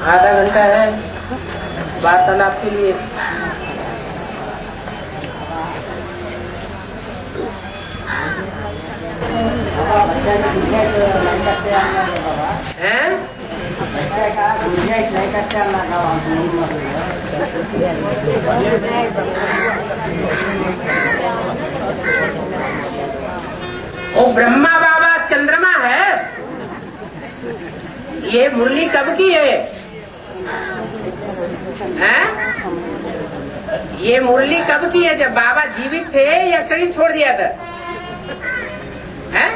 आधा घंटा है वार्तालाप के लिए। हैं? वो ब्रह्मा बाबा चंद्रमा है। ये मुरली कब की है? हैं? ये मुरली कब की है? जब बाबा जीवित थे या शरीर छोड़ दिया था? हैं?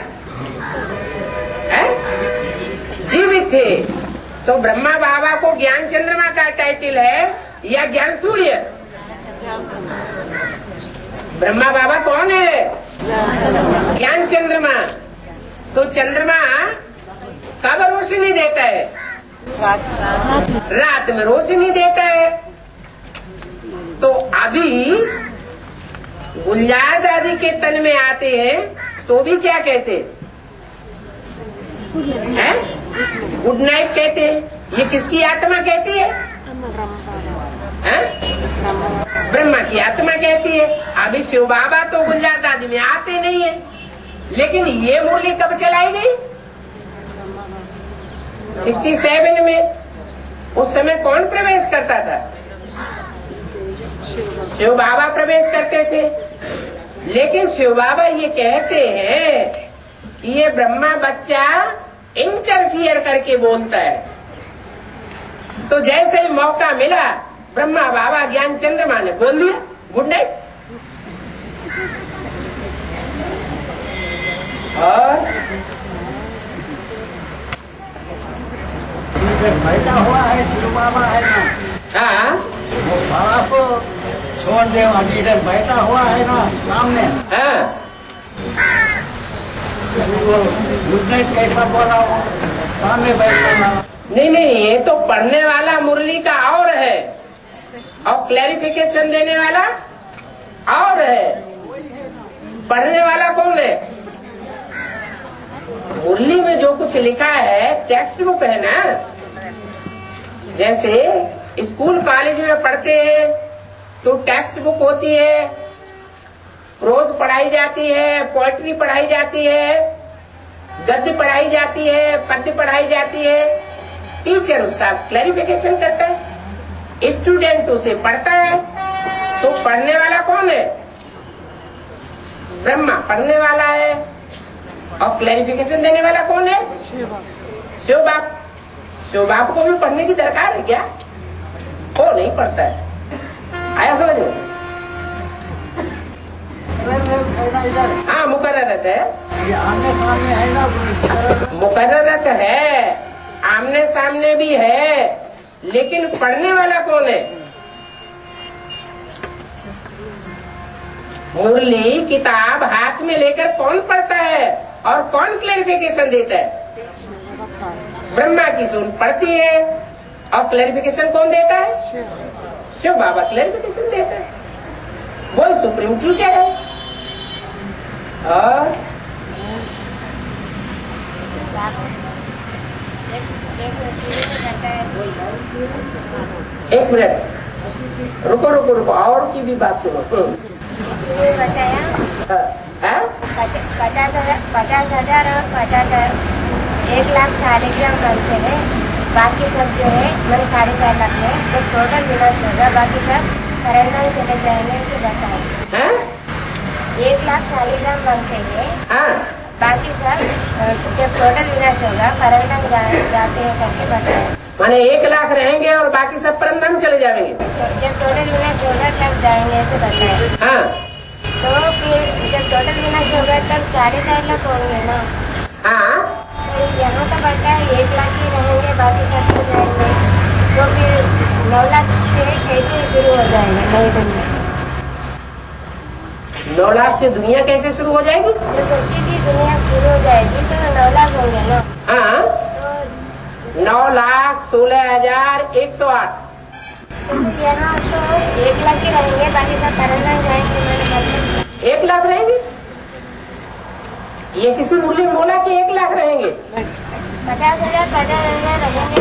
हैं? जीवित थे तो ब्रह्मा बाबा को ज्ञान चंद्रमा का टाइटल है या ज्ञान सूर्य? ब्रह्मा बाबा कौन है? ज्ञान चंद्रमा। तो चंद्रमा कब रोशनी देता है? रात में रोशनी देता है। तो अभी गुलजार दादी के तन में आते हैं तो भी क्या कहते हैं? गुड नाइट कहते हैं। ये किसकी आत्मा कहती है? ब्रह्मा की आत्मा कहती है। अभी शिव बाबा तो गुलजार दादी में आते नहीं है, लेकिन ये मुरली कब चलाई गई? 67 में। उस समय कौन प्रवेश करता था? शिव बाबा प्रवेश करते थे। लेकिन शिव बाबा ये कहते हैं कि ये ब्रह्मा बच्चा इंटरफियर करके बोलता है। तो जैसे ही मौका मिला ब्रह्मा बाबा ज्ञान चंद्रमा ने बोल दिया गुड नाइट। और बैठा हुआ है शिव बाबा है ना, हाँ वो सारा सो छोड़ दे। अभी इधर बैठा हुआ है ना सामने, हाँ वो गुड नाइट कैसा बोला वो सामने बैठा ना। नहीं नहीं, ये तो पढ़ने वाला मुरली का और है और क्लैरिफिकेशन देने वाला और है। पढ़ने वाला कौन है? मुरली में जो कुछ लिखा है टेक्स्ट बुक है ना। जैसे स्कूल कॉलेज में पढ़ते हैं तो टेक्स्ट बुक होती है, प्रोज पढ़ाई जाती है, पोएट्री पढ़ाई जाती है, गद्य पढ़ाई जाती है, पद्य पढ़ाई जाती है। टीचर उसका क्लैरिफिकेशन करता है, स्टूडेंट उसे पढ़ता है। तो पढ़ने वाला कौन है? ब्रह्मा पढ़ने वाला है और क्लैरिफिकेशन देने वाला कौन है? शिव बाप। शिव बाप को भी पढ़ने की दरकार है क्या? वो नहीं पढ़ता है। आया समझ में? हाँ मुकर्ररत है, आमने सामने है ना, मुकर्ररत है, आमने सामने भी है, लेकिन पढ़ने वाला कौन है? मुरली किताब हाथ में लेकर कौन पढ़ता है और कौन क्लैरिफिकेशन देता है? ब्रह्मा की सुन पढ़ती है और क्लैरिफिकेशन कौन देता है? शिव बाबा क्लैरिफिकेशन देता है। वही सुप्रीम टीचर है। और एक मिनट रुको रुको रुको, और की भी बात सुनो। बताया 50,000 और 50,000 1,00,000 शालिग्राम बनते हैं। बाकी सब जो है मेरे 4.5 लाख है। जब टोटल विनाश होगा बाकी सब करंडल चले जाएंगे, इसे बताए। 1,00,000 शालिग्राम बनते हैं, बाकी सब जब टोटल विनाश होगा परमधाम जाते हैं करके बताए। माने 1,00,000 रहेंगे और बाकी सब परमधाम चले जाएंगे। जब टोटल विनाश होगा तब जाएंगे, ऐसे बताए। हाँ तो फिर जब टोटल विनाश होगा तब 4.5 लाख होंगे ना। हाँ तो यहाँ तो बता है 1,00,000 ही रहेंगे, बाकी सब हो जाएंगे। तो फिर 9,00,000 से कैसे शुरू हो जाएगा नई दुनिया? 9,00,000 से दुनिया कैसे शुरू हो जाएगी? जो सत्य की दुनिया शुरू हो जाएगी तो 9,00,000 होंगे ना। हाँ तो 9,16,108। यहाँ तो 1,00,000 ही रहेंगे, बाकी सब परमधाम जाएंगे। मैंने मतलब 1,00,000 रहेंगे? ये किसी मुरली में बोला कि 1,00,000 रहेंगे? 50,000 रहेंगे।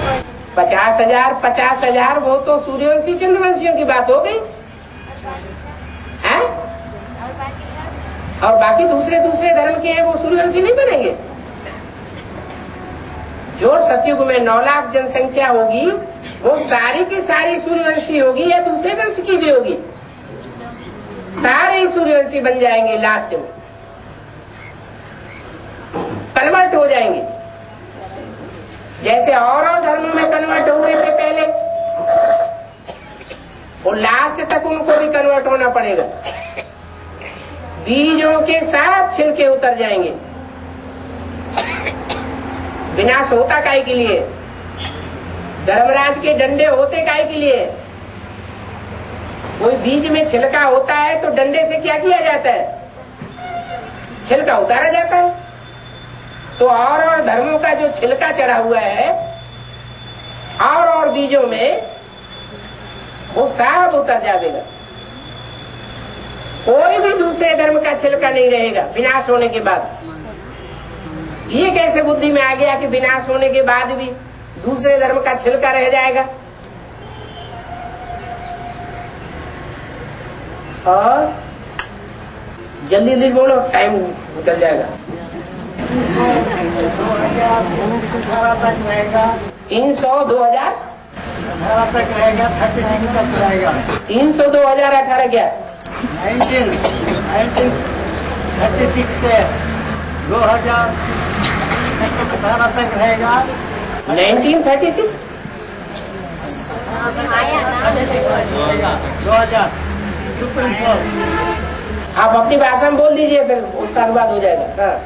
50,000 वो तो सूर्यवंशी चंद्रवंशियों की बात हो गई है। और बाकी दूसरे धर्म के हैं वो सूर्यवंशी नहीं बनेंगे। जो सतयुग में 9 लाख जनसंख्या होगी वो सारी की सारी सूर्यवंशी होगी या दूसरे वंश की भी होगी? सारे ही सूर्यवंशी बन जाएंगे, लास्ट में कन्वर्ट हो जाएंगे। जैसे और धर्मों में कन्वर्ट हुए थे पहले, और लास्ट तक उनको भी कन्वर्ट होना पड़ेगा। बीजों के साथ छिलके उतर जाएंगे। विनाश होता काहे के लिए? धर्मराज के डंडे होते काहे के लिए? कोई बीज में छिलका होता है तो डंडे से क्या किया जाता है? छिलका उतारा जाता है। तो और धर्मों का जो छिलका चढ़ा हुआ है और बीजों में, वो सब उतर जाएगा। कोई भी दूसरे धर्म का छिलका नहीं रहेगा विनाश होने के बाद। ये कैसे बुद्धि में आ गया कि विनाश होने के बाद भी दूसरे धर्म का छिलका रह जाएगा? और जल्दी जल्दी बोलो, टाइम निकल जाएगा। 300 2018 तक रहेगा, 36 तक रहेगा। 300 2018 क्या? 1936 से 2018 तक रहेगा। 1936 2000 सुप्रीम कोर्ट। आप अपनी भाषा में बोल दीजिए, फिर उसका अनुवाद हो जाएगा।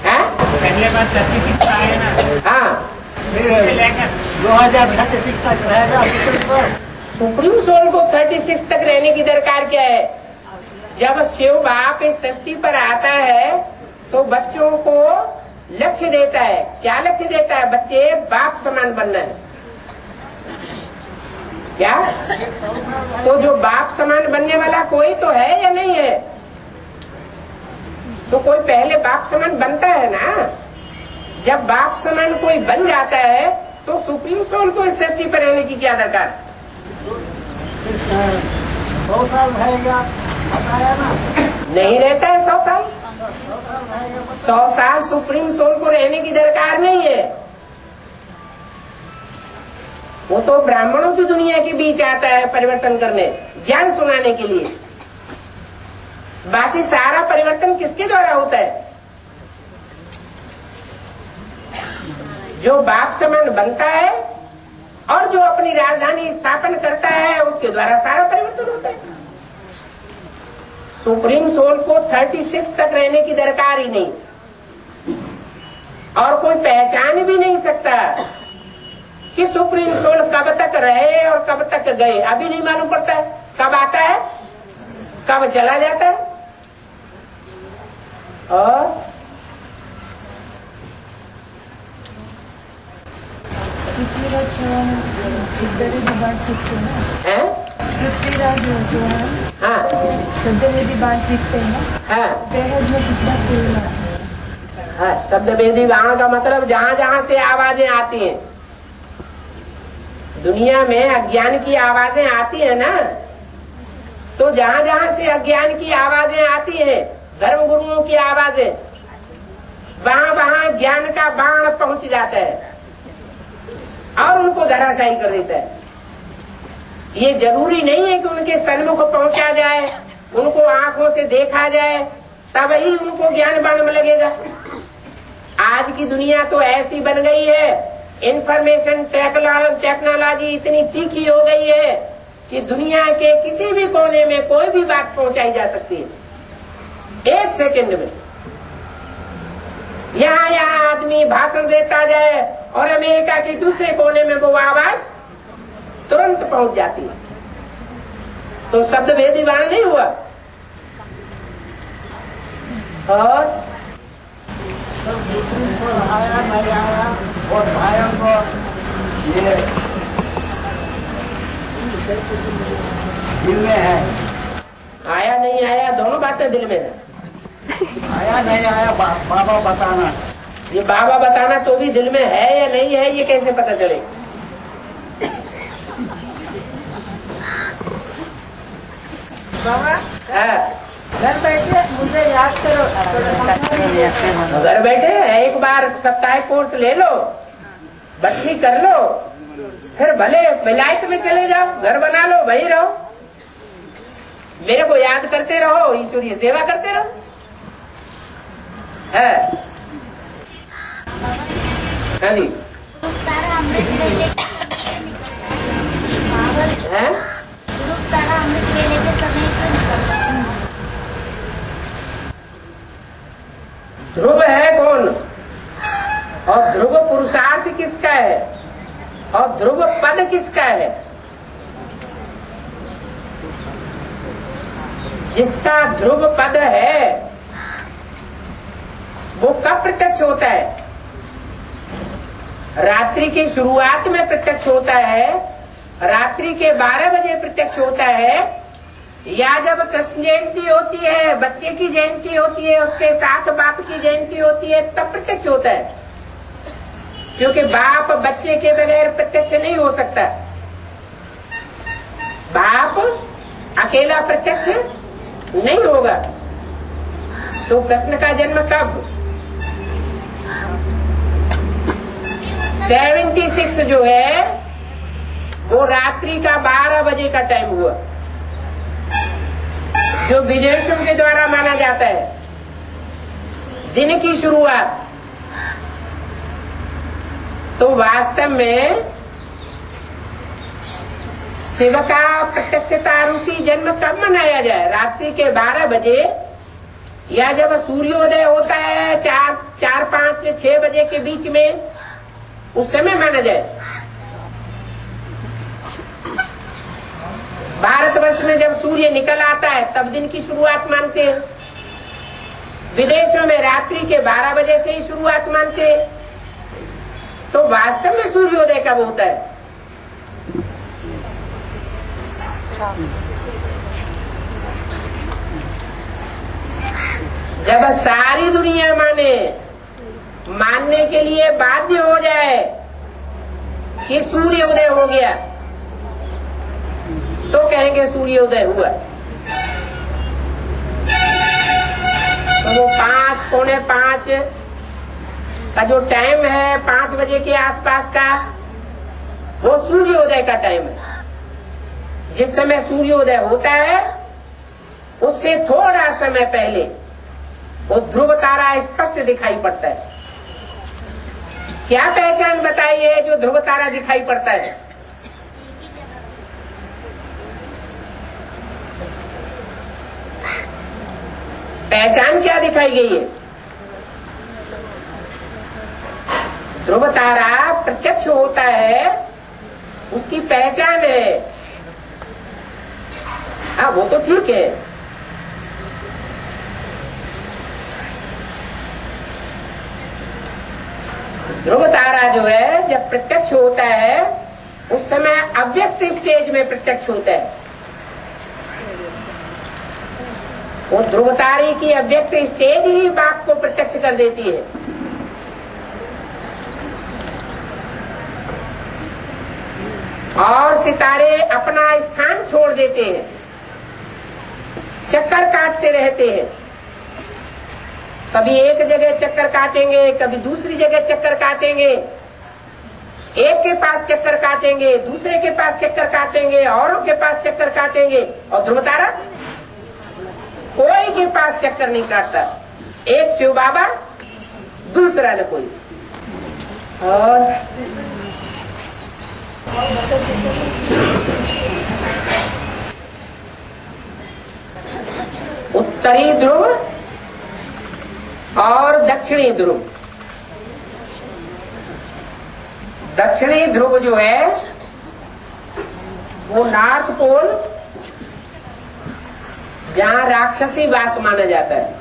हाँ? पहले बार 36 आया ना। हाँ, 2036 तक रहेगा सुप्रीम कोर्ट। सुप्रीम सोल को 36 तक रहने की दरकार क्या है? जब शिव बाप इस सृष्टि पर आता है तो बच्चों को लक्ष्य देता है। क्या लक्ष्य देता है? बच्चे बाप समान बनना है। क्या? तो जो बाप समान बनने वाला कोई तो है या नहीं है? तो कोई पहले बाप समान बनता है ना। जब बाप समान कोई बन जाता है तो सुप्रीम सोल को इस सृष्टि पर रहने की क्या दरकार? 100 साल रहेगा, बताया ना। नहीं रहता है 100 साल। 100 साल सुप्रीम सोल को रहने की दरकार नहीं है। वो तो ब्राह्मणों की दुनिया के बीच आता है परिवर्तन करने, ज्ञान सुनाने के लिए। बाकी सारा परिवर्तन किसके द्वारा होता है? जो बाप समान बनता है और जो अपनी राजधानी स्थापन करता है, उसके द्वारा सारा परिवर्तन होता है। सुप्रीम सोल को 36 तक रहने की दरकार ही नहीं, और कोई पहचान भी नहीं सकता कि सुप्रीम सोल कब तक रहे और कब तक गए। अभी नहीं मालूम पड़ता है कब आता है, कब चला जाता है। और पृथ्वीराज चौहान शब्दवेदी बाण सीखते हैं ना। हैं? पृथ्वीराज चौहान हाँ शब्दवेदी बाण सीखते हैं ना। हाँ बेहद में किस बात को हाँ, शब्द वेदी बाण का मतलब जहाँ जहाँ से आवाजें आती हैं दुनिया में, अज्ञान की आवाजें आती है ना, तो जहाँ जहाँ से अज्ञान की आवाजें आती हैं, धर्म गुरुओं की आवाजें, वहाँ वहाँ ज्ञान का बाण पहुंच जाता है और उनको धराशायी कर देता है। ये जरूरी नहीं है कि उनके सन्मुख पहुंचा जाए, उनको आंखों से देखा जाए, तब ही उनको ज्ञान बाण में लगेगा। आज की दुनिया तो ऐसी बन गई है, इंफॉर्मेशन टेक्नोलॉजी इतनी तीखी हो गई है कि दुनिया के किसी भी कोने में कोई भी बात पहुंचाई जा सकती है 1 सेकंड में। यहाँ आदमी भाषण देता जाए और अमेरिका के दूसरे कोने में वो आवाज तुरंत पहुंच जाती है। तो शब्द भेदी बाण नहीं हुआ। और आया नहीं आया और भाइयों को ये दिल में है। आया नहीं आया दोनों बातें दिल में है। आया नहीं आया बाबा बताना। ये बाबा बताना तो भी दिल में है या नहीं है, ये कैसे पता चले? बाबा हाँ, घर बैठे मुझे याद करो। घर बैठे एक बार सप्ताह कोर्स ले लो, बटनी कर लो, फिर भले विलायत में चले जाओ, घर बना लो, वहीं रहो, मेरे को याद करते रहो, ईश्वरीय सेवा करते रहो। है हाँ जी, तारा अमृत वेले है तारा अमृत वेले के समय क्यों निकलता है? ध्रुव है कौन, और ध्रुव पुरुषार्थ किसका है, और ध्रुव पद किसका है? जिसका ध्रुव पद है वो कब प्रत्यक्ष होता है? रात्रि की शुरुआत में प्रत्यक्ष होता है, रात्रि के 12 बजे प्रत्यक्ष होता है, या जब कृष्ण जयंती होती है, बच्चे की जयंती होती है, उसके साथ बाप की जयंती होती है, तब प्रत्यक्ष होता है। क्योंकि बाप बच्चे के बगैर प्रत्यक्ष नहीं हो सकता। बाप अकेला प्रत्यक्ष नहीं होगा। तो कृष्ण का जन्म कब? 76 जो है वो रात्रि का 12 बजे का टाइम हुआ, जो विदेशों के द्वारा माना जाता है दिन की शुरुआत। तो वास्तव में शिव का प्रत्यक्षता रूपी जन्म कब मनाया जाए? रात्रि के 12 बजे, या जब सूर्योदय होता है 4, 5, 6 बजे के बीच में, उस समय माना जाए। भारतवर्ष में जब सूर्य निकल आता है तब दिन की शुरुआत मानते हैं, विदेशों में रात्रि के 12 बजे से ही शुरुआत मानते हैं। तो वास्तव में सूर्योदय कब होता है? जब सारी दुनिया मानने के लिए बाध्य हो जाए कि सूर्योदय हो गया, तो कहेंगे सूर्योदय हुआ। तो वो 5, पौने 5 का जो टाइम है, 5 बजे के आसपास का, वो सूर्योदय का टाइम है। जिस समय सूर्योदय होता है उससे थोड़ा समय पहले वो ध्रुव तारा स्पष्ट दिखाई पड़ता है। क्या पहचान बताइए जो ध्रुव तारा दिखाई पड़ता है? पहचान क्या दिखाई गई है? ध्रुव तारा प्रत्यक्ष होता है, उसकी पहचान है। हाँ, वो तो ठीक है। ध्रुव तारा जो है जब प्रत्यक्ष होता है उस समय अव्यक्त स्टेज में प्रत्यक्ष होता है। वो ध्रुव तारे की अव्यक्त स्टेज ही बाप को प्रत्यक्ष कर देती है। और सितारे अपना स्थान छोड़ देते हैं, चक्कर काटते रहते हैं। कभी एक जगह चक्कर काटेंगे, कभी दूसरी जगह चक्कर काटेंगे, एक के पास चक्कर काटेंगे, दूसरे के पास चक्कर काटेंगे, औरों के पास चक्कर काटेंगे। और ध्रुव तारा कोई के पास चक्कर नहीं काटता। एक शिव बाबा, दूसरा न कोई। और उत्तरी ध्रुव और दक्षिणी ध्रुव। दक्षिणी ध्रुव जो है वो नॉर्थ पोल, जहां राक्षसी वास माना जाता है।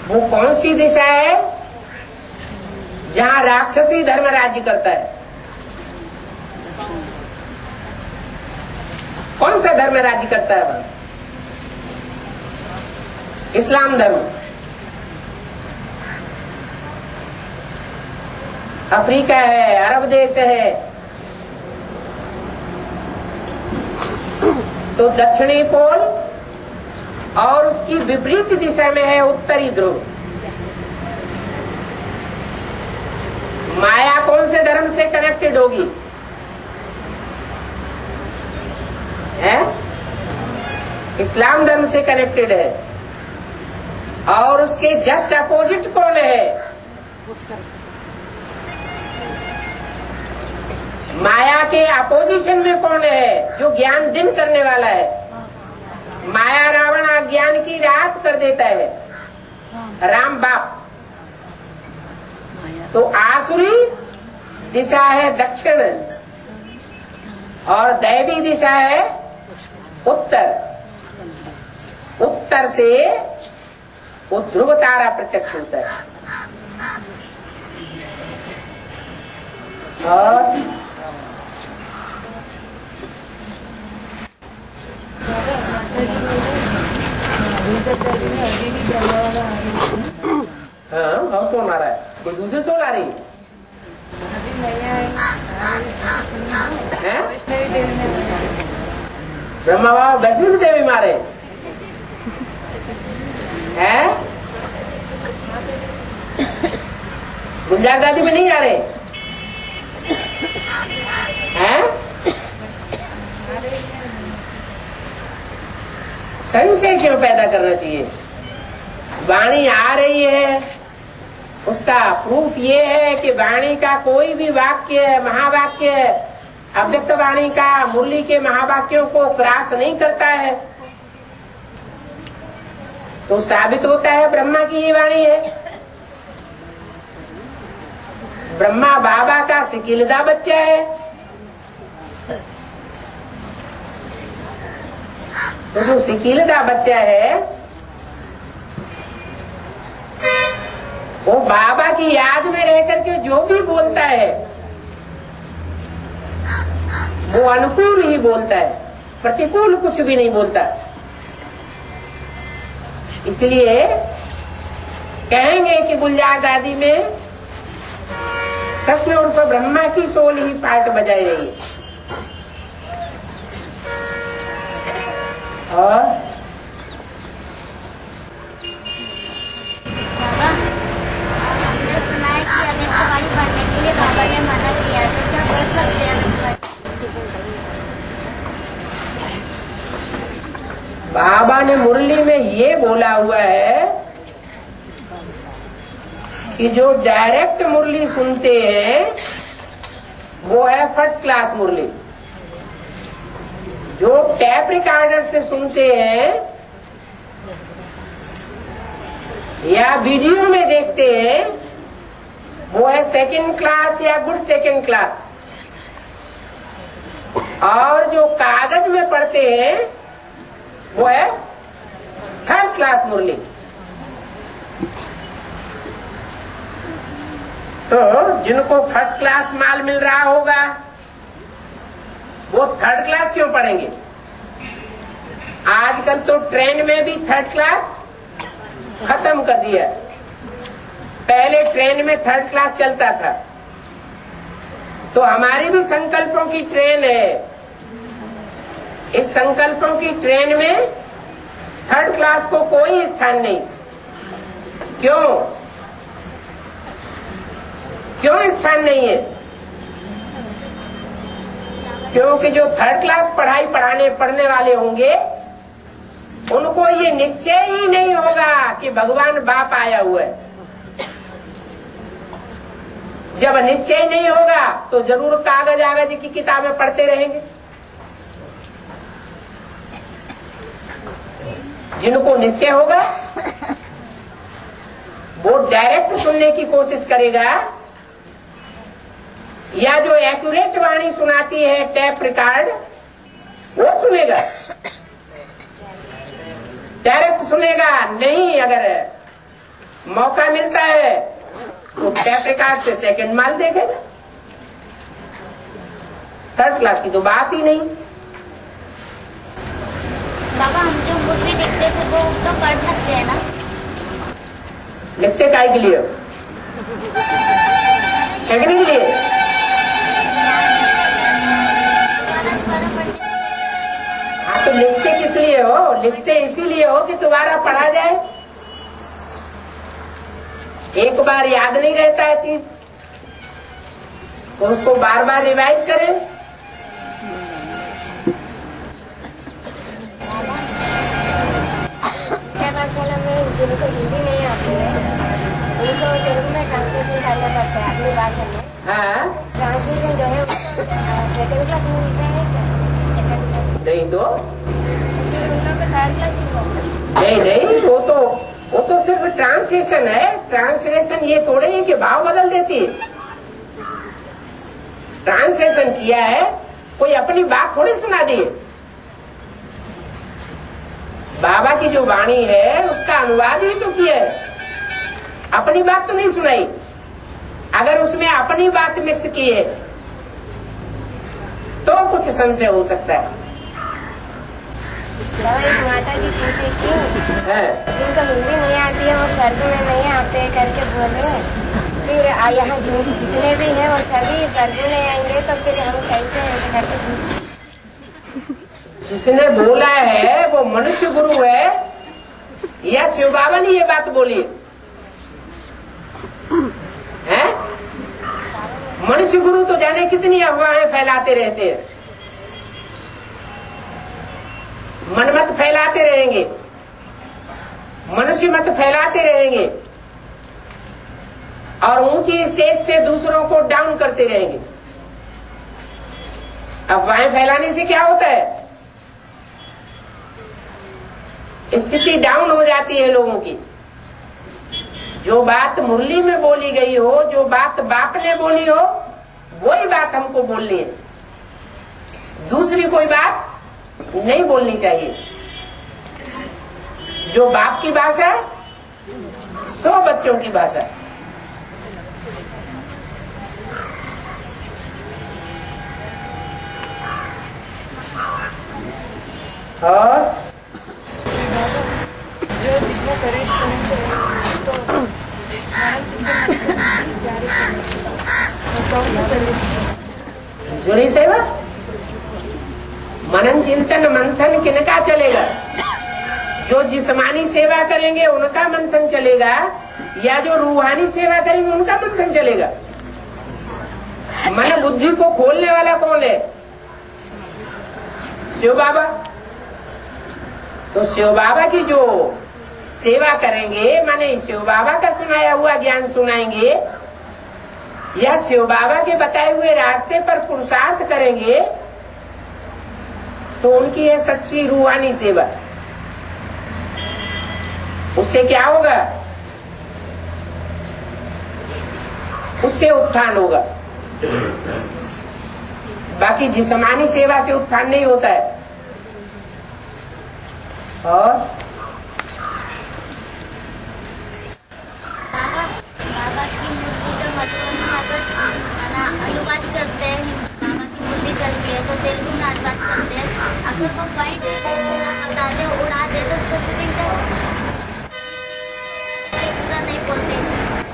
वो कौन सी दिशा है? जहां राक्षसी धर्म राज्य करता है। कौन सा धर्म राज्य करता है वहां? इस्लाम धर्म। अफ्रीका है, अरब देश है। तो दक्षिणी पोल और उसकी विपरीत दिशा में है उत्तरी ध्रुव। माया कौन से धर्म से कनेक्टेड होगी? है? इस्लाम धर्म से कनेक्टेड है। और उसके जस्ट अपोजिट कौन है? माया के अपोजिशन में कौन है? जो ज्ञान दिन करने वाला है। माया रावण अज्ञान की रात कर देता है, राम बाप। तो आसुरी दिशा है दक्षिण और दैवी दिशा है उत्तर। उत्तर से वो ध्रुव तारा प्रत्यक्ष होता है। और हाँ, और कौन आ रहा है? कोई दूसरी सोल आ रही है? ब्रह्मा बाबा वैष्णवी देवी मारे हैं? गुलजार दादी में नहीं आ रहे हैं? संशय क्यों पैदा करना चाहिए? वाणी आ रही है, उसका प्रूफ ये है कि वाणी का कोई भी वाक्य, महावाक्य अव्यक्त वाणी का मुरली के महावाक्यों को क्रॉस नहीं करता है। तो साबित होता है ब्रह्मा की ये वाणी है। ब्रह्मा बाबा का सिकिलदा बच्चा है। तो जो सिकिलदा बच्चा है वो बाबा की याद में रह करके जो भी बोलता है वो अनुकूल ही बोलता है, प्रतिकूल कुछ भी नहीं बोलता। इसलिए कहेंगे कि गुलजार दादी में कृष्ण उर्फ ब्रह्मा की सोल ही पार्ट बजाई रही है। और बाबा, हमने सुना है कि अव्यक्तवाणी पढ़ने के लिए बाबा ने मना किया, तो क्या पढ़ सकते हैं अव्यक्तवाणी? बाबा ने मुरली में ये बोला हुआ है कि जो डायरेक्ट मुरली सुनते हैं वो है फर्स्ट क्लास मुरली। जो टैप रिकॉर्डर से सुनते हैं या वीडियो में देखते हैं वो है सेकंड क्लास या गुड सेकंड क्लास। और जो कागज में पढ़ते हैं वो है थर्ड क्लास मुरली। तो जिनको फर्स्ट क्लास माल मिल रहा होगा वो थर्ड क्लास क्यों पढ़ेंगे? आजकल तो ट्रेन में भी थर्ड क्लास खत्म कर दिया। पहले ट्रेन में थर्ड क्लास चलता था। तो हमारी भी संकल्पों की ट्रेन है। इस संकल्पों की ट्रेन में थर्ड क्लास को कोई स्थान नहीं। क्यों? क्यों स्थान नहीं है? क्योंकि जो थर्ड क्लास पढ़ाई पढ़ने वाले होंगे उनको ये निश्चय ही नहीं होगा कि भगवान बाप आया हुआ है। जब निश्चय नहीं होगा तो जरूर कागज आगज की किताबें पढ़ते रहेंगे। जिनको निश्चय होगा वो डायरेक्ट सुनने की कोशिश करेगा, या जो एक्यूरेट वाणी सुनाती है टैप रिकॉर्ड वो सुनेगा, डायरेक्ट सुनेगा नहीं। अगर मौका मिलता है तो टैप रिकॉर्ड से सेकंड माल देखेगा। थर्ड क्लास की तो बात ही नहीं। बाबा, हम जो मुरली लिखते थे वो तो पढ़ सकते हैं ना? लिखते काहे के लिए? फेंकने के लिए? हाँ, तो लिखते किस लिए हो? लिखते इसीलिए हो कि दोबारा पढ़ा जाए। एक बार याद नहीं रहता है चीज, तो उसको बार बार रिवाइज करें। पाठशाला में जिनको हिंदी नहीं आती है उनको तेलुगु में ट्रांसलेशन करना पड़ता है अपनी भाषा में। हाँ, ट्रांसलेशन जो है सेकंड क्लास में मिलता है क्या? सेकंड क्लास नहीं तो उन लोग को थर्ड क्लास नहीं, वो तो सिर्फ ट्रांसलेशन है। ट्रांसलेशन ये थोड़े ही कि भाव बदल देती है। ट्रांसलेशन किया है, कोई अपनी बात थोड़ी सुना दी है। बाबा की जो वाणी है उसका अनुवाद ही तो किया है, अपनी बात तो नहीं सुनाई। अगर उसमें अपनी बात मिक्स की है तो कुछ संशय हो सकता है। एक माता जी पूछे कि जिनको हिंदी नहीं आती है वो स्वर्ग में नहीं आते करके बोले, फिर यहाँ जितने भी हैं वो सभी स्वर्ग में आएंगे, तो फिर हम कैसे ऐसे करके पूछे? जिसने बोला है वो मनुष्य गुरु है या शिव बाबा ने ये बात बोली है? मनुष्य गुरु तो जाने कितनी अफवाहें फैलाते रहते हैं, मनमत फैलाते रहेंगे, मनुष्य मत फैलाते रहेंगे और ऊंची स्टेज से दूसरों को डाउन करते रहेंगे। अफवाहें फैलाने से क्या होता है? स्थिति डाउन हो जाती है लोगों की। जो बात मुरली में बोली गई हो, जो बात बाप ने बोली हो, वही बात हमको बोलनी है, दूसरी कोई बात नहीं बोलनी चाहिए। जो बाप की भाषा, 100 बच्चों की भाषा। और जो जितना सर्विस तो जारी कौन सा सर्विस? जुड़ी सेवा, मनन चिंतन मंथन किनका चलेगा? जो जिस्मानी सेवा करेंगे उनका मंथन चलेगा या जो रूहानी सेवा करेंगे उनका मंथन चलेगा? मन बुद्धि को खोलने वाला कौन है? शिव बाबा। तो शिव बाबा की जो सेवा करेंगे, माने शिव बाबा का सुनाया हुआ ज्ञान सुनाएंगे या शिव बाबा के बताए हुए रास्ते पर पुरुषार्थ करेंगे, तो उनकी है सच्ची रूहानी सेवा। उससे क्या होगा? उससे उत्थान होगा। बाकी जिस्मानी सेवा से उत्थान नहीं होता है। और बाबा की मूर्ति जो अनुवाद करते हैं, बाबा की मूर्ति चलती है तो तेलुगु में अनुवाद करते हैं। अगर वो पॉइंट ना बता दे, उड़ा दे, तो उसको शूटिंग पूरा नहीं बोलते।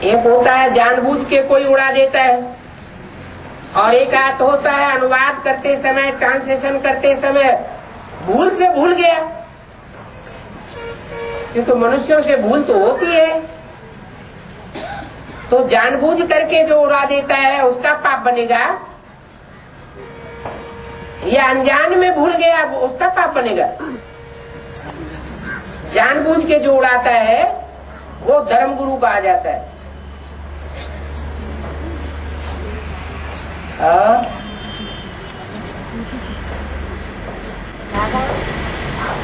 एक होता है जानबूझ के कोई उड़ा देता है, और एक आत होता है अनुवाद करते समय, ट्रांसलेशन करते समय भूल से भूल गया। क्योंकि मनुष्यों से भूल तो होती है, तो जानबूझ करके जो उड़ा देता है उसका पाप बनेगा, या अनजान में भूल गया उसका पाप बनेगा। जानबूझ के जो उड़ाता है वो धर्मगुरु कहा जाता है।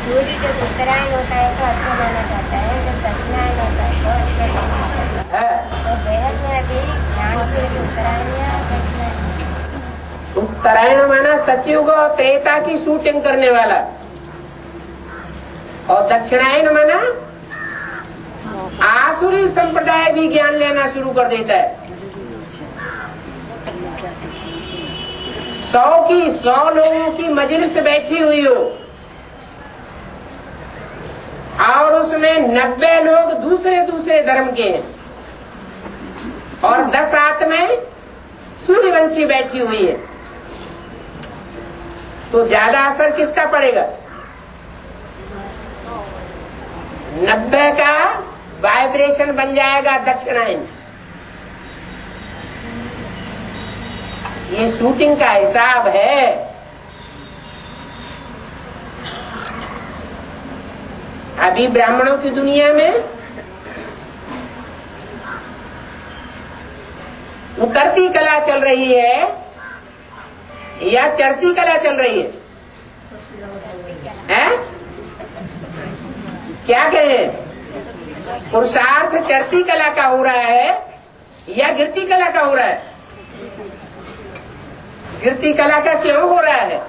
सूर्य जब उत्तरायण होता है तो अच्छा माना जाता है, जब दक्षिणायन होता है तो अच्छा माना जाता है। तो बेहद में अभी ध्यान से उत्तरायण या दक्षिणायन? उत्तरायण माना सतयुग और त्रेता की शूटिंग करने वाला, और दक्षिणायन माना आसुरी संप्रदाय भी ज्ञान लेना शुरू कर देता है। 100 लोगों की मजलिस बैठी हुई हो और उसमें 90 लोग दूसरे धर्म के हैं और 10 आत्माएं सूर्यवंशी बैठी हुई है, तो ज्यादा असर किसका पड़ेगा? 90 का वाइब्रेशन बन जाएगा दक्षिणायन। ये शूटिंग का हिसाब है। अभी ब्राह्मणों की दुनिया में उतरती कला चल रही है या चढ़ती कला चल रही है? हैं? क्या कहे? पुरुषार्थ चढ़ती कला का हो रहा है या गिरती कला का हो रहा है? गिरती कला का क्यों हो रहा है?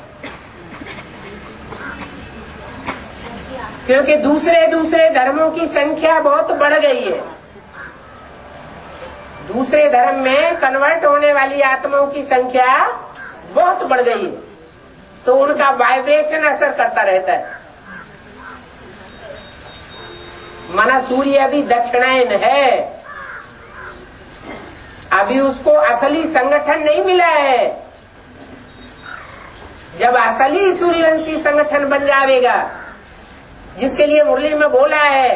क्योंकि दूसरे धर्मों की संख्या बहुत बढ़ गई है। दूसरे धर्म में कन्वर्ट होने वाली आत्माओं की संख्या बहुत बढ़ गई है, तो उनका वाइब्रेशन असर करता रहता है। माना सूर्य अभी दक्षिणायन है, अभी उसको असली संगठन नहीं मिला है। जब असली सूर्यवंशी संगठन बन जाएगा, जिसके लिए मुरली में बोला है,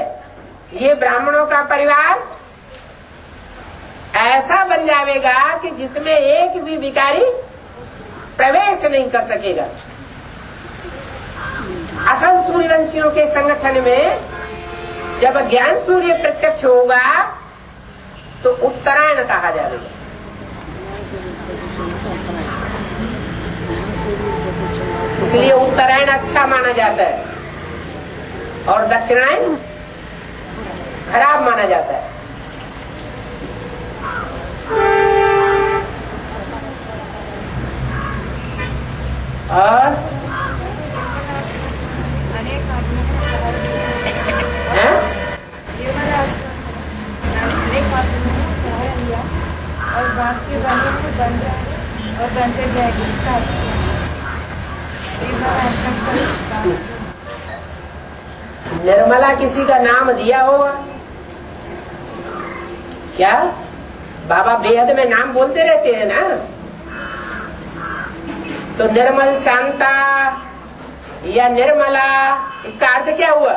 ये ब्राह्मणों का परिवार ऐसा बन जाएगा कि जिसमें एक भी विकारी प्रवेश नहीं कर सकेगा। असल सूर्यवंशियों के संगठन में जब ज्ञान सूर्य प्रत्यक्ष होगा तो उत्तरायण कहा जाएगा। इसलिए उत्तरायण अच्छा माना जाता है और दक्षिणायन खराब माना जाता है। और अनेक आदमियों को सहारा दिया हैं? अनेक आदमियों को सहारा दिया और बाकी वालों को बन रहा है और बनते जाएगी। इसका आश्रम का निर्मला किसी का नाम दिया होगा क्या? बाबा बेहद में नाम बोलते रहते हैं ना। तो निर्मल शांता या निर्मला, इसका अर्थ क्या हुआ?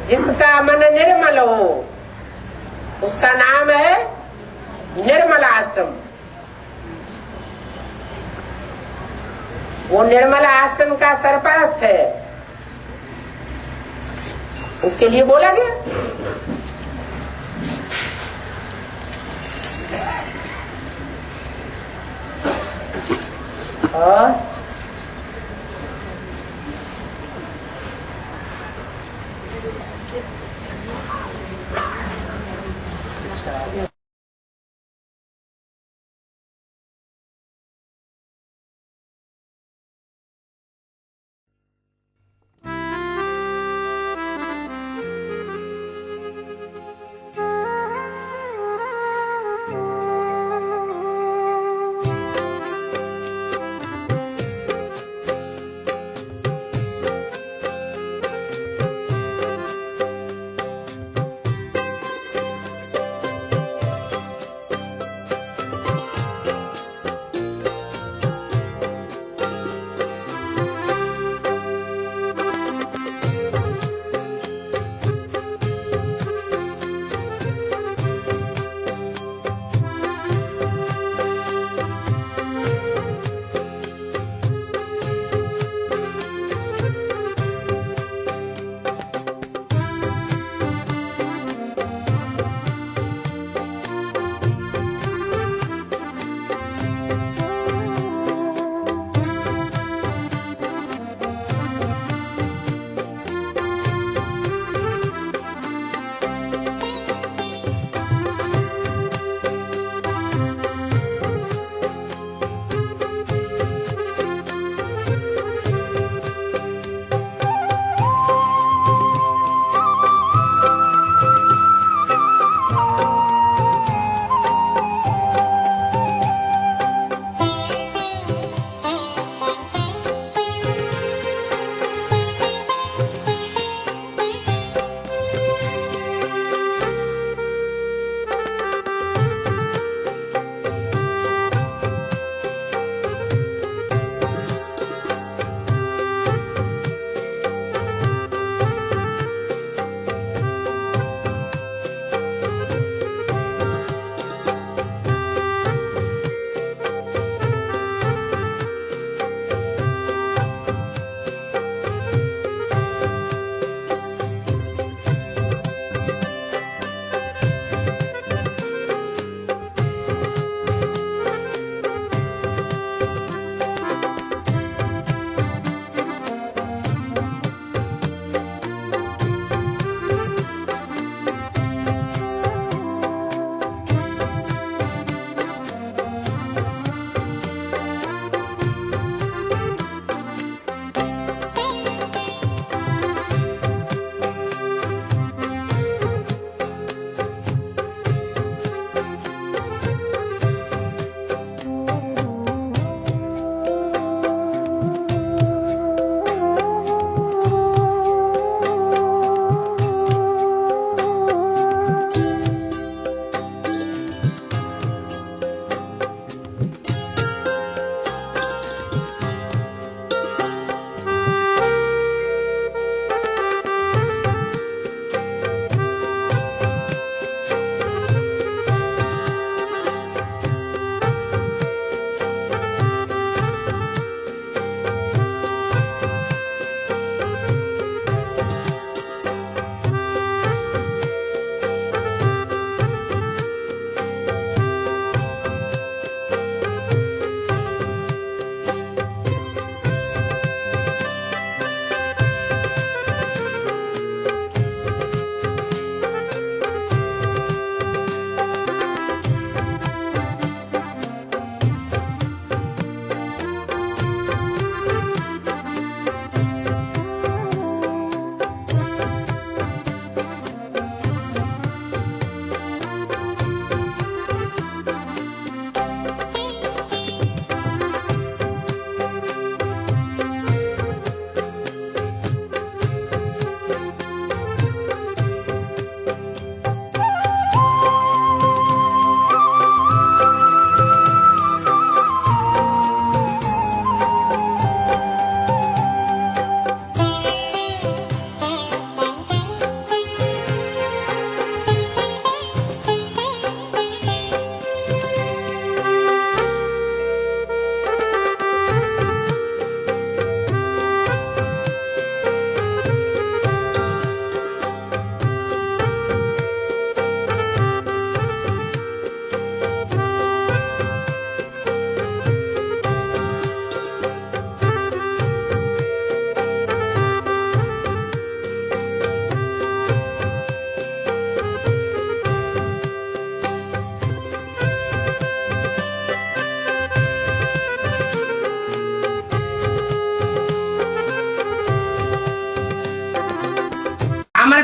जिसका मन निर्मल हो उसका नाम है निर्मल आश्रम। वो निर्मल आश्रम का सरपरस्त है, उसके लिए बोला गया। और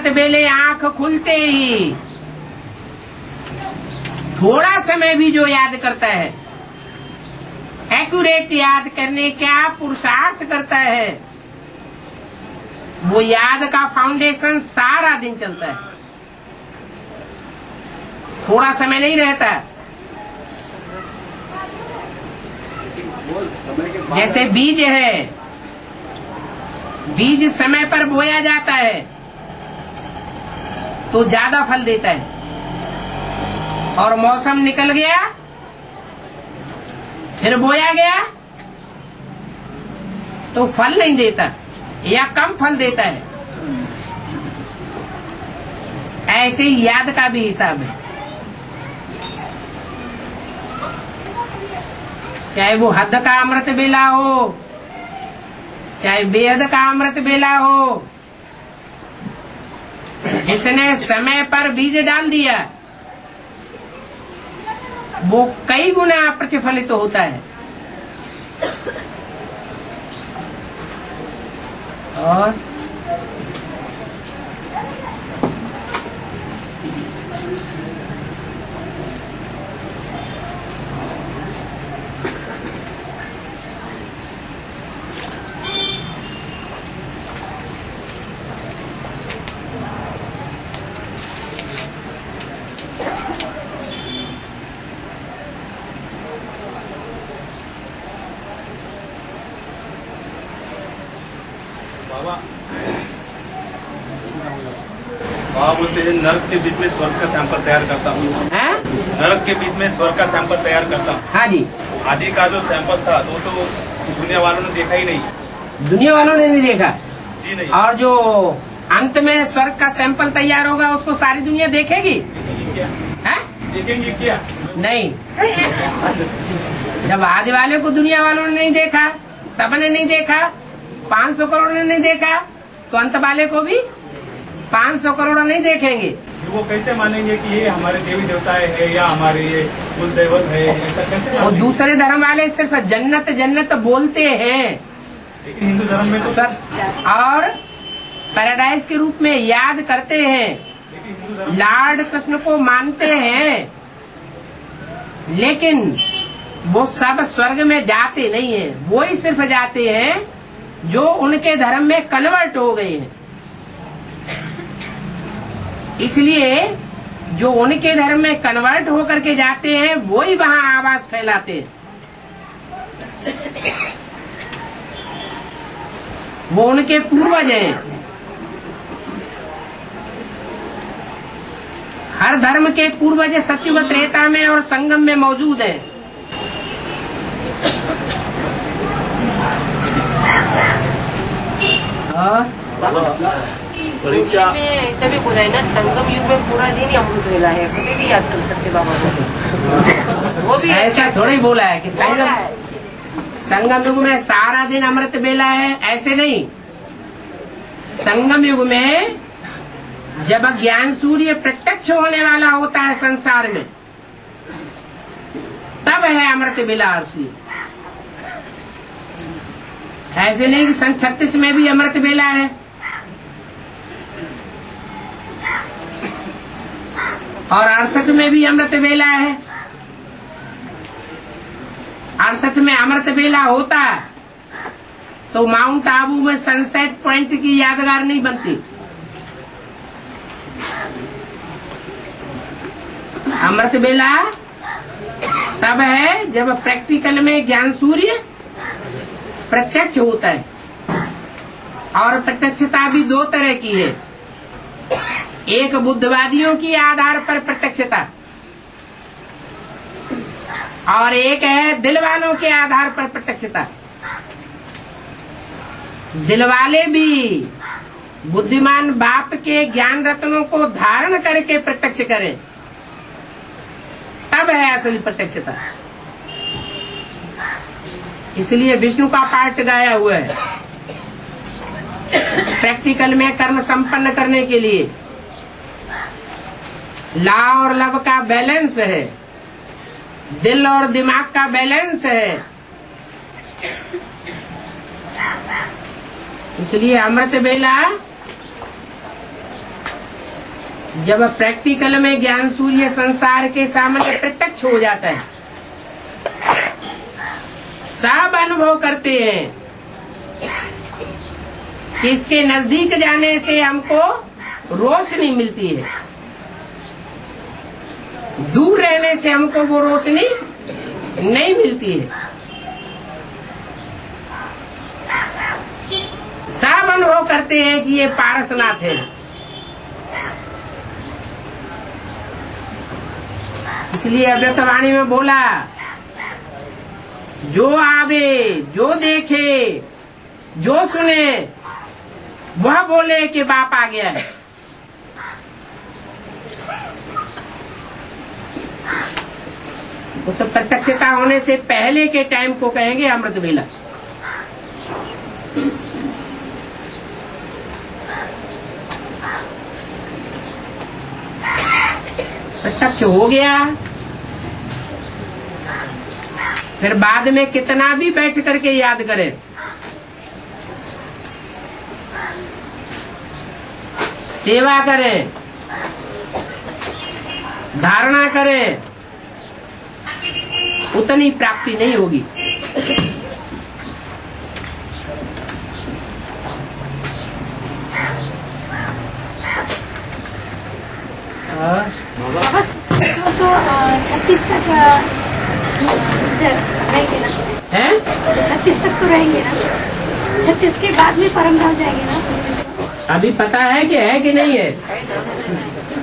अमृत बेले आंख खुलते ही थोड़ा समय भी जो याद करता है, एक्यूरेट याद करने का पुरुषार्थ करता है, वो याद का फाउंडेशन सारा दिन चलता है, थोड़ा समय नहीं रहता। जैसे बीज है, बीज समय पर बोया जाता है तो ज्यादा फल देता है, और मौसम निकल गया फिर बोया गया तो फल नहीं देता या कम फल देता है। ऐसे ही याद का भी हिसाब है। चाहे वो हद का अमृत बेला हो, चाहे बेहद का अमृत बेला हो, जिसने समय पर बीज डाल दिया वो कई गुना प्रतिफलित होता है। और बाबा बोलते हैं नरक के बीच में स्वर्ग का सैंपल तैयार करता हूँ। नरक के बीच में स्वर्ग का सैंपल तैयार करता हूँ। हाँ जी, आदि का जो सैंपल था वो तो दुनिया वालों ने देखा ही नहीं। दुनिया वालों ने नहीं देखा जी नहीं। और जो अंत में स्वर्ग का सैंपल तैयार होगा उसको सारी दुनिया देखेगी क्या है? देखेंगे क्या? नहीं। जब आदि वाले को दुनिया वालों ने नहीं देखा, सबने नहीं देखा, 500 करोड़ ने नहीं देखा, तो अंत वाले को भी 500 करोड़ नहीं देखेंगे। वो कैसे मानेंगे कि ये हमारे देवी देवता है या हमारे ये कुल दैवत है? ऐसा कैसे? और दूसरे धर्म वाले सिर्फ जन्नत जन्नत बोलते हैं, लेकिन हिंदू धर्म में तो और पैराडाइज के रूप में याद करते हैं, लॉर्ड कृष्ण को मानते हैं, लेकिन वो सब स्वर्ग में जाते नहीं है। वो ही सिर्फ जाते हैं जो उनके धर्म में कन्वर्ट हो गए हैं। इसलिए जो उनके धर्म में कन्वर्ट होकर के जाते हैं वो ही वहां आवाज फैलाते हैं। वो उनके पूर्वज हैं। हर धर्म के पूर्वज सत्युग त्रेता में और संगम में मौजूद हैं। परीक्षा में ऐसा भी बोला है ना, संगम युग में पूरा दिन ही अमृत वेला है, कभी भी याद कर सकते बाबा को। वो भी ऐसा थोड़ा ही बोला है कि संगम युग में सारा दिन अमृत बेला है, ऐसे नहीं। संगम युग में जब ज्ञान सूर्य प्रत्यक्ष होने वाला होता है संसार में, तब है अमृत बेला आरसी। ऐसे नहीं कि सन 36 में भी अमृत बेला है और 68 में भी अमृत बेला है। 68 में अमृत बेला होता तो माउंट आबू में सनसेट पॉइंट की यादगार नहीं बनती। अमृत बेला तब है जब प्रैक्टिकल में ज्ञान सूर्य प्रत्यक्ष होता है। और प्रत्यक्षता भी दो तरह की है, एक बुद्धवादियों की आधार पर प्रत्यक्षता और एक है दिल वालों के आधार पर प्रत्यक्षता। दिल वाले भी बुद्धिमान बाप के ज्ञान रत्नों को धारण करके प्रत्यक्ष करें, तब है असली प्रत्यक्षता। इसलिए विष्णु का पाठ गाया हुआ है प्रैक्टिकल में कर्म संपन्न करने के लिए। ला और लव का बैलेंस है, दिल और दिमाग का बैलेंस है। इसलिए अमृत बेला जब प्रैक्टिकल में ज्ञान सूर्य संसार के सामने प्रत्यक्ष हो जाता है, सब अनुभव करते हैं कि इसके नजदीक जाने से हमको रोशनी मिलती है, दूर रहने से हमको वो रोशनी नहीं मिलती है। सब अनुभव करते हैं कि ये पारसनाथ है। इसलिए अव्यक्तवाणी में बोला, जो आवे, जो देखे, जो सुने, वह बोले कि बाप आ गया है। उस प्रत्यक्षता होने से पहले के टाइम को कहेंगे अमृत वेला। प्रत्यक्ष हो गया, फिर बाद में कितना भी बैठ करके याद करें, सेवा करें, धारणा करें, उतनी प्राप्ति नहीं होगी। बस तो 36 तक रहेंगे ना? हैं? 36 तक तो रहेंगे ना? 36 के बाद में परम धाम जाएंगे ना? अभी पता है कि नहीं है?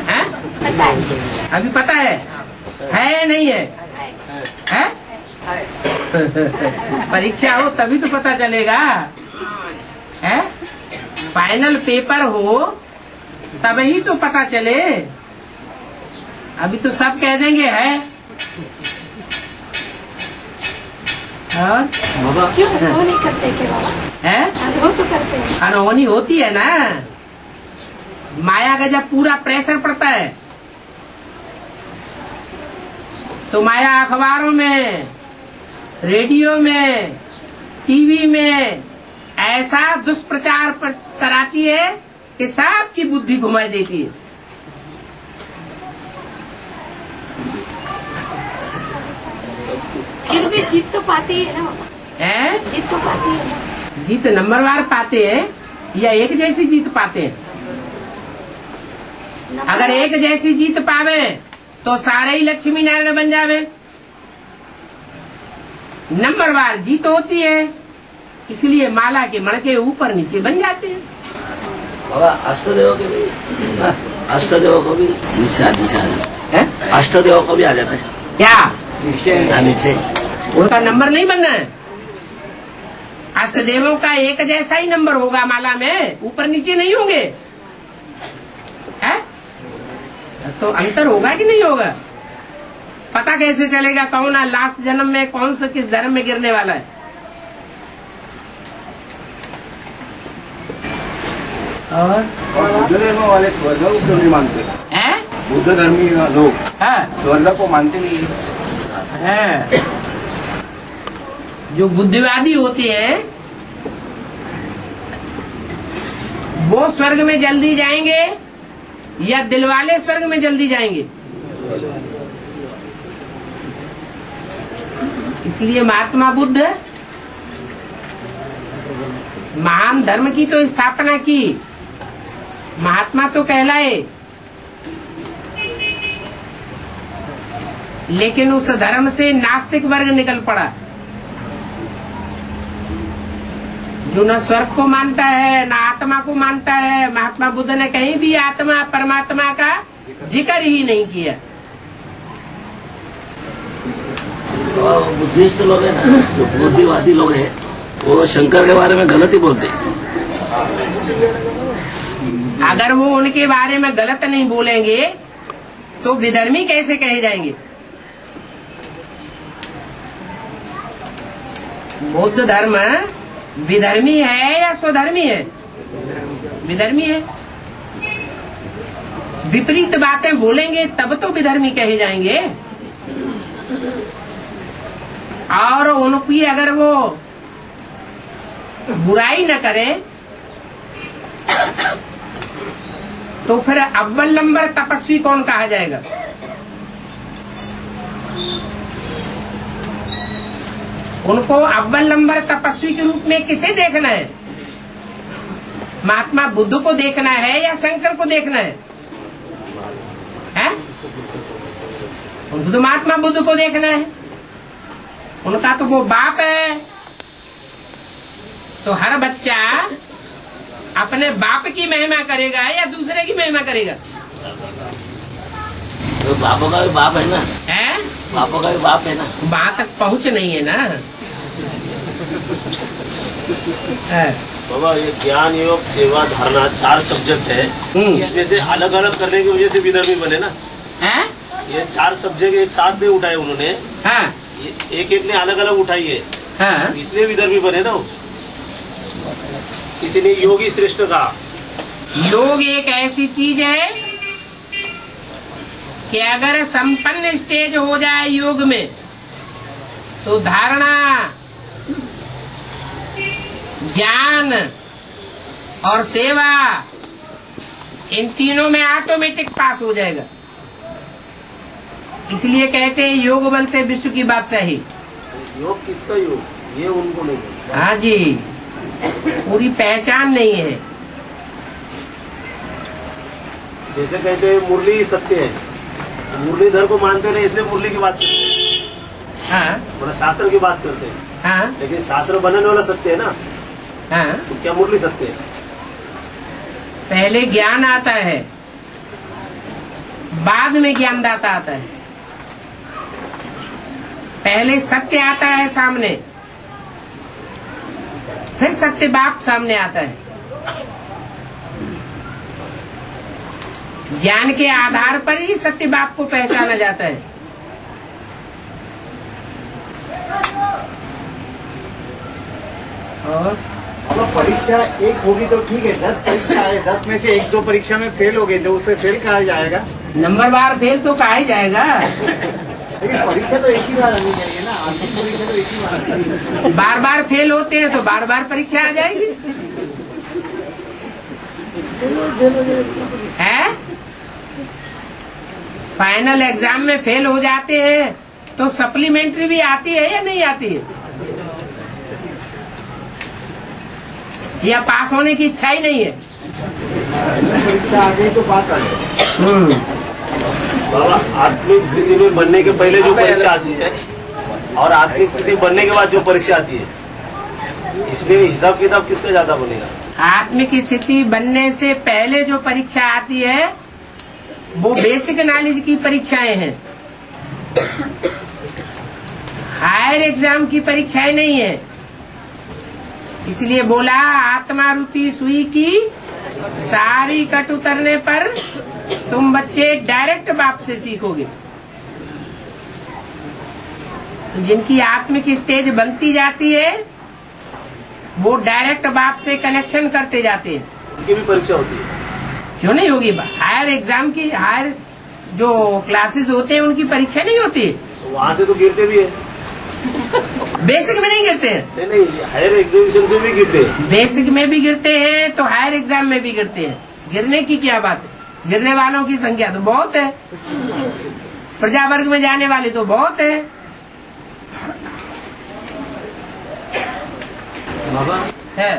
हैं? पता है। अभी पता है या नहीं है? हैं? परीक्षा हो तभी तो पता चलेगा। है? फाइनल पेपर हो तभी तो पता चले। अभी तो सब कह देंगे है। और क्यों वो नहीं करते के बाबा? है? वो तो करते हैं। अनहोनी होती है ना, माया का जब पूरा प्रेशर पड़ता है तो माया अखबारों में, रेडियो में, टीवी में ऐसा दुष्प्रचार कराती है कि सबकी बुद्धि घुमा देती है। फिर भी जीत तो पाती है ना बाबा? हैं? जीत तो पाती है ना? जीत नंबरवार पाते हैं या एक जैसी जीत पाते हैं? अगर एक जैसी जीत पावे तो सारे ही लक्ष्मी नारायण बन जावे। नंबरवार जीत होती है, इसलिए माला के मणके ऊपर नीचे बन जाते हैं। अष्टदेव को भी नीचे हैं? अष्टदेव को भी आ जाता है क्या नीचे? उनका नंबर नहीं बनना है। अष्टदेवों का एक जैसा ही नंबर होगा माला में, ऊपर नीचे नहीं होंगे। है? तो अंतर होगा कि नहीं होगा? पता कैसे चलेगा कौन लास्ट जन्म में कौन सा किस धर्म में गिरने वाला है? और बुद्ध धर्म वाले स्वर्ग को क्यों नहीं मानते? है? बुद्ध धर्मी लोग है? स्वर्ग को मानते नहीं है। जो बुद्धिवादी होते हैं वो स्वर्ग में जल्दी जाएंगे या दिलवाले स्वर्ग में जल्दी जाएंगे? इसलिए महात्मा बुद्ध महान धर्म की तो स्थापना की, महात्मा तो कहलाए, लेकिन उस धर्म से नास्तिक वर्ग निकल पड़ा, जो न स्वर्ग को मानता है न आत्मा को मानता है। महात्मा बुद्ध ने कहीं भी आत्मा परमात्मा का जिक्र ही नहीं किया। बुद्धिस्ट लोग है ना, जो बुद्धिवादी लोग हैं, वो शंकर के बारे में गलत ही बोलते हैं। अगर वो उनके बारे में गलत नहीं बोलेंगे तो विधर्मी कैसे कहे जाएंगे? बौद्ध धर्म विधर्मी है या स्वधर्मी है? विधर्मी है। विपरीत बातें बोलेंगे तब तो विधर्मी कहे जाएंगे। और उनकी अगर वो बुराई न करें तो फिर अव्वल नंबर तपस्वी कौन कहा जाएगा? उनको अव्वल नंबर तपस्वी के रूप में किसे देखना है? महात्मा बुद्ध को देखना है या शंकर को देखना है? उनको तो महात्मा बुद्ध को देखना है। उनका तो वो बाप है। तो हर बच्चा अपने बाप की महिमा करेगा या दूसरे की महिमा करेगा? तो बापों का भी बाप है ना, है बापों का भी बाप है ना। वहां तक पहुंच नहीं है ना। बाबा, ये ज्ञान, योग, सेवा, धारणा 4 सब्जेक्ट है। इसमें से अलग अलग करने की वजह से विधर्मी बने ना। है ये 4 सब्जेक्ट एक साथ नहीं उठाए उन्होंने। हाँ एक एक ने अलग अलग उठाई है। हाँ, इसलिए विधर्मी बने ना वो। किसी ने योगी श्रेष्ठ कहा। योग एक ऐसी चीज है कि अगर संपन्न स्टेज हो जाए योग में तो धारणा, ज्ञान और सेवा इन तीनों में ऑटोमेटिक पास हो जाएगा। इसलिए कहते हैं योग बल से विश्व की बादशाही। योग किसका योग? ये उनको नहीं। हाँ जी, पूरी पहचान नहीं है। जैसे कहते हैं मुरली सत्य है, मुरलीधर को मानते नहीं, इसलिए मुरली की बात करते हैं। हाँ मतलब शास्त्र की बात करते हैं। हाँ लेकिन शास्त्र बनाने वाला सत्य है ना। हाँ, तो क्या मुरली सत्य है? पहले ज्ञान आता है, बाद में ज्ञानदाता आता है। पहले सत्य आता है सामने, फिर सत्य बाप सामने आता है। ज्ञान के आधार पर ही सत्य बाप को पहचाना जाता है। और परीक्षा एक होगी तो ठीक है, 10 परीक्षा है, 10 में से 1-2 परीक्षा में फेल हो गए तो उसे फेल कहा जाएगा। नंबरवार फेल तो कहा ही जाएगा। लेकिन परीक्षा तो एक ही बार आनी चाहिए ना, अंतिम परीक्षा तो एक ही बार आनी चाहिए। बार बार फेल होते हैं तो बार बार परीक्षा आ जाएगी। है फाइनल एग्जाम में फेल हो जाते हैं तो सप्लीमेंट्री भी आती है या नहीं आती है? या पास होने की इच्छा ही नहीं है? परीक्षा आ गई तो बात आ गई। बाबा, आत्मिक स्थिति में बनने के पहले जो परीक्षा आती है और आत्मिक स्थिति बनने के बाद जो परीक्षा आती है, इसमें हिसाब किताब किसका ज्यादा बनेगा? आत्मिक स्थिति बनने से पहले जो परीक्षा आती है वो बेसिक नॉलेज की परीक्षाएं हैं, हायर एग्जाम की परीक्षाएं नहीं है। इसलिए बोला आत्मा रूपी सुई की सारी कट उतरने पर तुम बच्चे डायरेक्ट बाप से सीखोगे। तो जिनकी आत्मिक स्टेज बनती जाती है वो डायरेक्ट बाप से कनेक्शन करते जाते हैं। उनकी भी परीक्षा होती है? क्यों नहीं होगी? हायर एग्जाम की, हायर जो क्लासेस होते हैं उनकी परीक्षा नहीं होती। वहाँ से तो गिरते भी है। बेसिक में नहीं गिरते हैं। नहीं, हायर एग्जीबिशन से भी गिरते हैं। बेसिक में भी गिरते हैं तो हायर एग्जाम में भी गिरते हैं। गिरने की क्या बात है? गिरने वालों की संख्या तो बहुत है, प्रजा वर्ग में जाने वाले तो बहुत है। बाबा है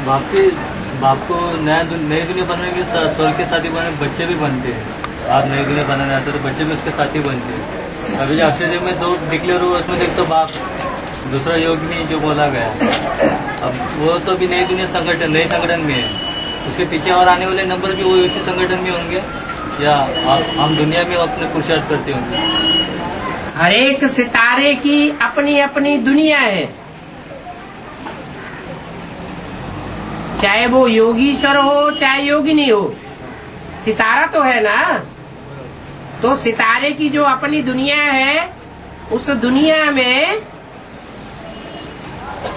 बाप को नई दुनिया बनाने के लिए स्वर्ग के साथी बने बच्चे भी बनते हैं। आप नई दुनिया बनाने आते तो बच्चे भी उसके साथी बनते हैं। अभी जो अक्षय में 2 डिक्लेयर हुआ उसमें देख तो बाप दूसरा योगिनी जो बोला गया, अब वो तो भी नई दुनिया संगठन, नए संगठन में है। उसके पीछे और आने वाले नंबर भी वो इसी संगठन में होंगे या हम दुनिया में अपने पुरुषार्थ करते होंगे? हर एक सितारे की अपनी अपनी दुनिया है, चाहे वो योगीश्वर हो चाहे योगिनी हो, सितारा तो है ना। तो सितारे की जो अपनी दुनिया है उस दुनिया में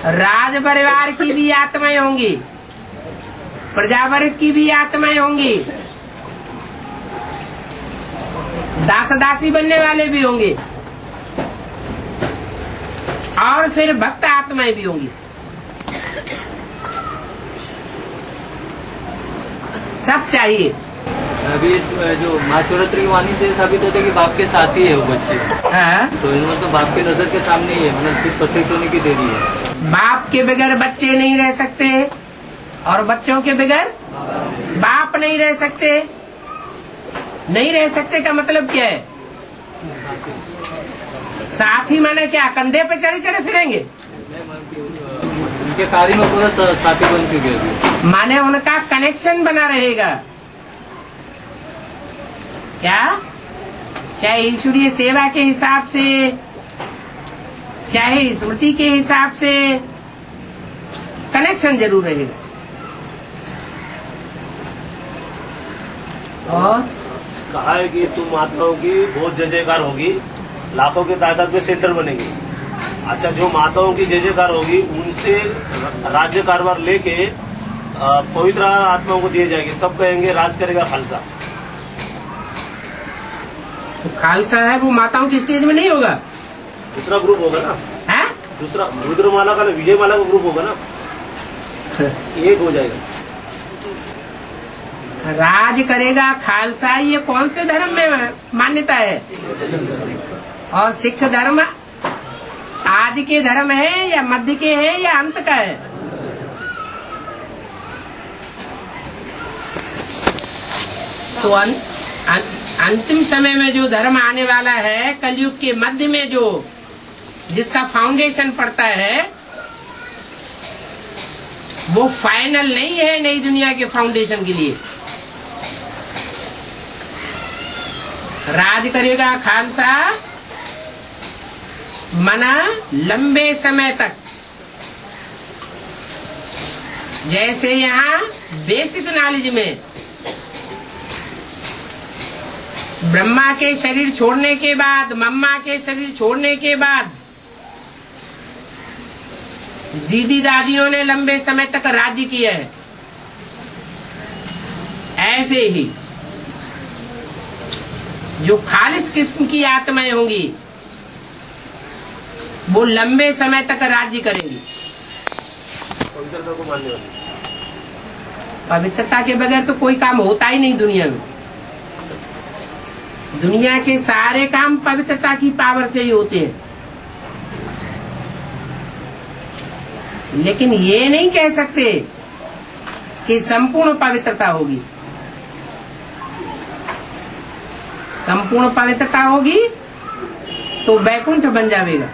राज परिवार की भी आत्माएं होंगी, प्रजावर्ग की भी आत्माएं होंगी, दास दासी बनने वाले भी होंगे और फिर भक्त आत्माएं भी होंगी। सब चाहिए। अभी इस जो महाशिवरात्रि की वाणी से साबित होता है कि बाप के साथ ही है वो बच्चे। तो इन मतलब बाप के नजर के सामने ही है, मतलब सिर्फ प्रत्यक्ष होने की देरी है। बाप के बगैर बच्चे नहीं रह सकते और बच्चों के बगैर बाप नहीं रह सकते। नहीं रह सकते का मतलब क्या है? साथी माने क्या, कंधे पे चढ़े चढ़े फिरेंगे? उनके कार्य में पूरा साथी बन चुके हैं। माने उनका कनेक्शन बना रहेगा क्या? चाहे ईश्वरीय सेवा के हिसाब से, चाहे स्मृति के हिसाब से, कनेक्शन जरूर रहेगा। और कहा है कि तुम माताओं की बहुत जय जयकार होगी, लाखों की तादाद में सेंटर बनेगी। अच्छा, जो माताओं की जय जयकार होगी उनसे राज्य कारोबार लेके पवित्र आत्माओं को दिए जाएंगे, तब कहेंगे राज करेगा खालसा। तो खालसा है वो माताओं की स्टेज में नहीं होगा, दूसरा ग्रुप होगा ना। है दूसरा रुद्रमाला का, विजयमाला का ग्रुप होगा ना, एक हो जाएगा। राज करेगा खालसा, ये कौन से धर्म में मान्यता है? और सिख धर्म आदि के धर्म है या मध्य के है या अंत का है? तो अंतिम समय में जो धर्म आने वाला है, कलयुग के मध्य में जो जिसका फाउंडेशन पड़ता है, वो फाइनल नहीं है नई दुनिया के फाउंडेशन के लिए। राज करेगा खालसा मना लंबे समय तक। जैसे यहाँ बेसिक नॉलेज में ब्रह्मा के शरीर छोड़ने के बाद, मम्मा के शरीर छोड़ने के बाद दीदी दादियों ने लंबे समय तक राज्य किया है, ऐसे ही जो खालिस किस्म की आत्माएं होंगी वो लंबे समय तक राज्य करेंगी। पवित्रता को मानने वाली। पवित्रता के बगैर तो कोई काम होता ही नहीं दुनिया में। दुनिया के सारे काम पवित्रता की पावर से ही होते हैं। लेकिन ये नहीं कह सकते कि संपूर्ण पवित्रता होगी। संपूर्ण पवित्रता होगी तो वैकुंठ बन जाएगा।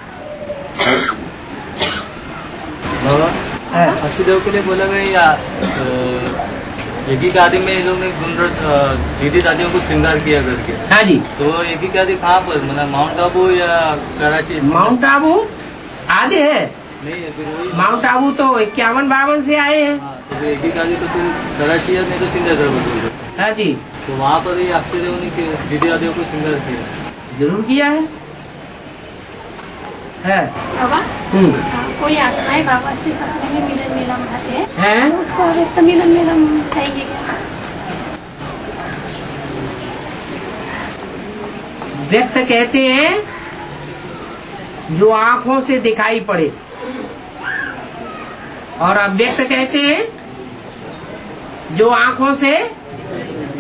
बाबा अष्टदेव के लिए बोला गया या एक आदि में इन लोग ने दीदी दादियों को श्रृंगार किया करके। हाँ जी। तो एक आदि कहाँ पर, मतलब माउंट आबू या कराची? माउंट आबू आदि है नहीं है, फिर वही माउंट आबू तो 51-52 से आए हैं। तो फिर एक आदि तो फिर कराची या नहीं तो श्रृंगार बोल। हाँ जी। तो वहाँ पर ही अष्टदेव ने दीदी दादियों को श्रृंगार किया। जरूर किया है। बाबा कोई आत्माएं बाबा से सपने में मिलन मेला मनाते हैं, तो उसको अव्यक्त मिलन मेला बताइए क्या? व्यक्त कहते हैं जो आंखों से दिखाई पड़े, और अव्यक्त कहते हैं जो आंखों से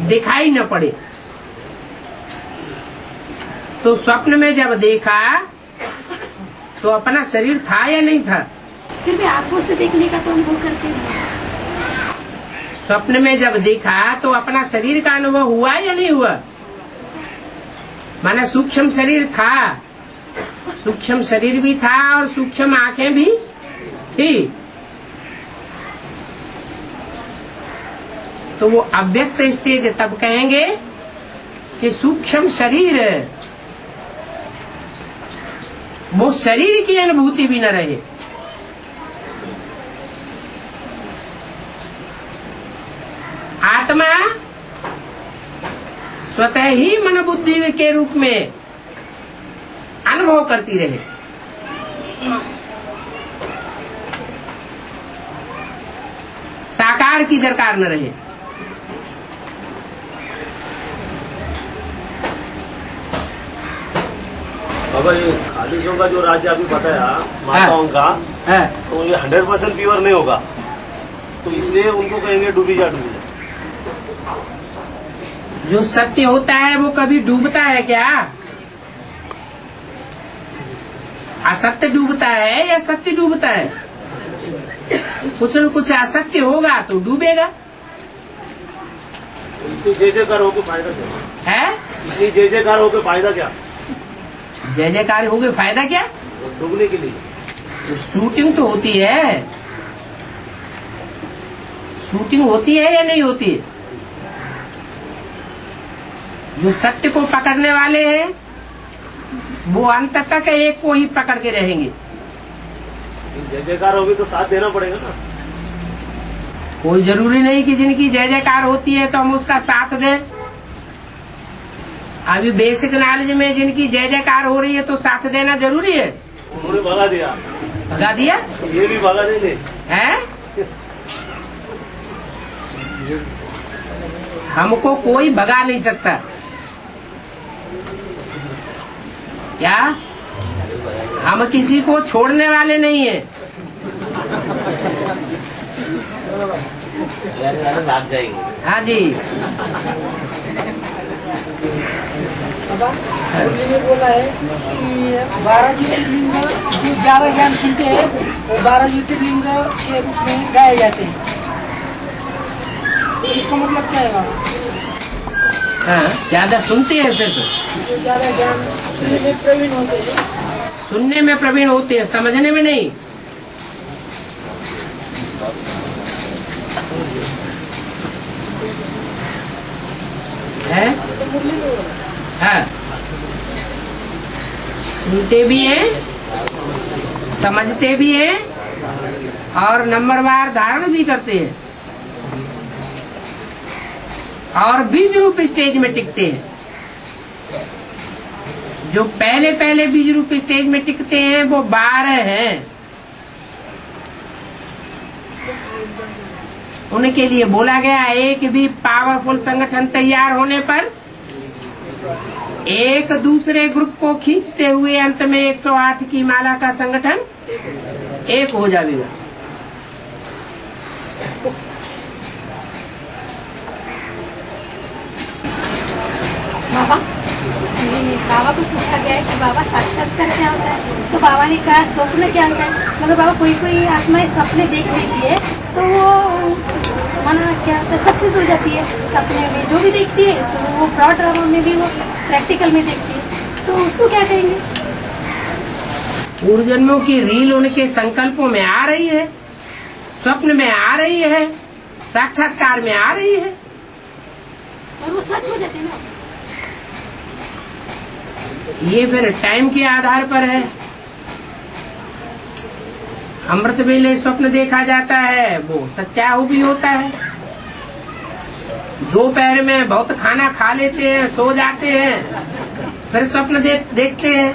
दिखाई न पड़े। तो स्वप्न में जब देखा तो अपना शरीर था या नहीं था? फिर भी आंखों से देखने का तो अनुभव करते हैं। स्वप्न में जब देखा तो अपना शरीर का अनुभव हुआ या नहीं हुआ? माना सूक्ष्म शरीर था, सूक्ष्म शरीर भी था और सूक्ष्म आंखें भी थी। तो वो अव्यक्त स्टेज तब कहेंगे कि सूक्ष्म शरीर, वो शरीर की अनुभूति भी न रहे। आत्मा स्वतः ही मन बुद्धि के रूप में अनुभव करती रहे। साकार की दरकार न रहे। बाबा ये खालिशों का जो राज्य अभी बताया माताओं का, तो ये 100% प्योर नहीं होगा, तो इसलिए उनको कहेंगे डूबी जा डूबी जा। जो सत्य होता है वो कभी डूबता है क्या? असत्य डूबता है या सत्य डूबता है? कुछ न कुछ असत्य होगा तो डूबेगा। इतनी जय जयकार हो के फायदा क्या है? इतनी जय जयकार हो के फायदा क्या? जय जयकार हो गए फायदा क्या? डूबने के लिए तो शूटिंग तो होती है। शूटिंग होती है या नहीं होती है? जो सत्य को पकड़ने वाले हैं वो अंत तक एक को ही पकड़ के रहेंगे। जय जयकार होगी तो साथ देना पड़ेगा ना। कोई जरूरी नहीं कि जिनकी जय जयकार होती है तो हम उसका साथ दें। अभी बेसिक नॉलेज में जिनकी जय जयकार हो रही है तो साथ देना जरूरी है। उन्होंने भगा दिया। भगा दिया? ये भी भगा देंगे हैं? हमको कोई भगा नहीं सकता। क्या? हम किसी को छोड़ने वाले नहीं है। भाग जाएंगे। हाँ जी। बोला है कि 12 ज्योतिर्लिंग जो 11 ज्ञान सुनते हैं वो 12 ज्योतिर्लिंग के रूप में गाए जाते हैं। तो इसका मतलब क्या है? हाँ, ज्यादा सुनते हैं सिर्फ। जो ज्यादा ज्ञान सुनने में प्रवीण होते हैं। सुनने में प्रवीण होते हैं, समझने में नहीं। है? हाँ, सुनते भी हैं, समझते भी हैं और नंबरवार धारण भी करते हैं और बीज रूप स्टेज में टिकते हैं। जो पहले पहले बीज रूप स्टेज में टिकते हैं वो 12 हैं। उनके लिए बोला गया एक भी पावरफुल संगठन तैयार होने पर एक दूसरे ग्रुप को खींचते हुए अंत में 108 की माला का संगठन एक हो जाएगा। बाबा को पूछा गया है कि बाबा साक्षात्कार क्या होता है, तो बाबा ने कहा स्वप्न क्या होता है। मगर बाबा कोई आत्माएं सपने देख लेती है तो वो माना क्या होता है, सक्सेस हो जाती है। सपने में जो भी देखती है तो वो फ्रॉड ड्रामा में भी वो प्रैक्टिकल में देखती है, तो उसको क्या कहेंगे? पूर्व जन्मों की रील उनके संकल्पों में आ रही है, स्वप्न में आ रही है, साक्षात्कार में आ रही है और वो सच हो जाती है ना। ये फिर टाइम के आधार पर है। अमृत वेले स्वप्न देखा जाता है वो सच्चा भी होता है। दोपहर में बहुत खाना खा लेते हैं, सो जाते हैं, फिर स्वप्न देखते हैं।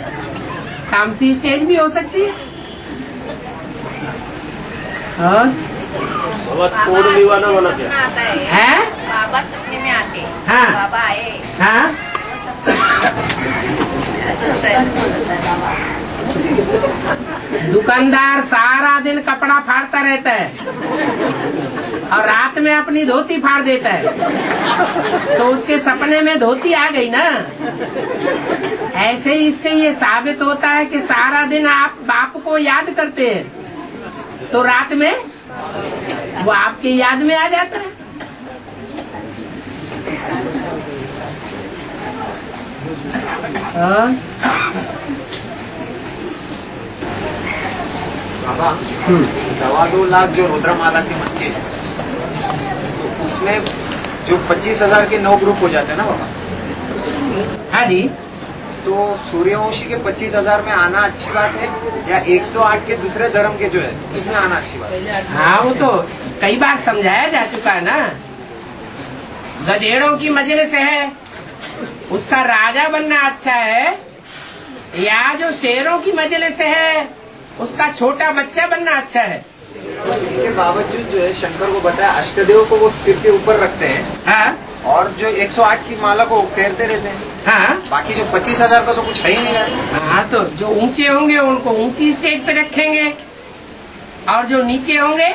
तामसी स्टेज भी हो सकती है। और सपना आता है? बाबा सपने में आते हैं। हाँ। बाबा आए। हाँ, दुकानदार सारा दिन कपड़ा फाड़ता रहता है और रात में अपनी धोती फाड़ देता है, तो उसके सपने में धोती आ गई ना। ऐसे ही इससे ये साबित होता है कि सारा दिन आप बाप को याद करते हैं तो रात में वो आपकी याद में आ जाता है। बाबा 2.25 लाख जो रुद्रमाला की मत्ती है तो उसमें जो 25,000 के 9 ग्रुप हो जाते हैं ना बाबा। हाँ जी। तो सूर्यवंशी के 25,000 में आना अच्छी बात है या 108 के दूसरे धर्म के जो है उसमें आना अच्छी बात है? हाँ, वो तो कई बार समझाया जा चुका है ना। गधेड़ों की मजलिस है, उसका राजा बनना अच्छा है, या जो शेरों की मजलिस है उसका छोटा बच्चा बनना अच्छा है? इसके बावजूद जो है शंकर को बताया अष्टदेव को वो सिर के ऊपर रखते हैं। हाँ। और जो 108 की माला को फेरते रहते हैं। हाँ। बाकी जो 25,000 का तो कुछ है ही नहीं है। हाँ, तो जो ऊंचे होंगे उनको ऊंची स्टेज पे रखेंगे और जो नीचे होंगे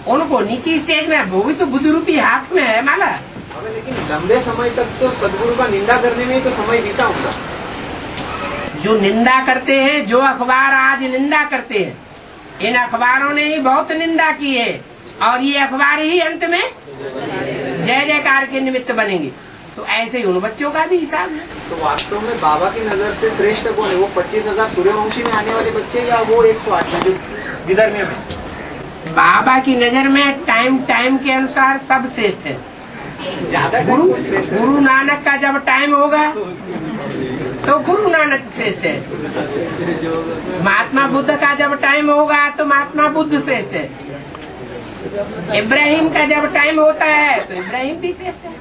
उनको नीची स्टेज में। वो भी तो बुद्ध रूपी हाथ में है माला। अबे लेकिन लंबे समय तक तो सदगुरु का निंदा करने में ही तो समय बीता होगा। जो निंदा करते हैं, जो अखबार आज निंदा करते हैं, इन अखबारों ने ही बहुत निंदा की है और ये अखबार ही अंत में जय जयकार के निमित्त बनेंगे। तो ऐसे ही उन बच्चों का भी हिसाब है। तो वास्तव में बाबा की नजर से श्रेष्ठ कौन है? वो 25,000 सूर्यवंशी में आने वाले बच्चे या वो 108 जो विदर्भ में? बाबा की नजर में टाइम टाइम के अनुसार सब श्रेष्ठ है। गुरु नानक का जब टाइम होगा तो गुरु नानक श्रेष्ठ है। महात्मा बुद्ध का जब टाइम होगा तो महात्मा बुद्ध श्रेष्ठ है। इब्राहिम का जब टाइम होता है तो इब्राहिम भी श्रेष्ठ है।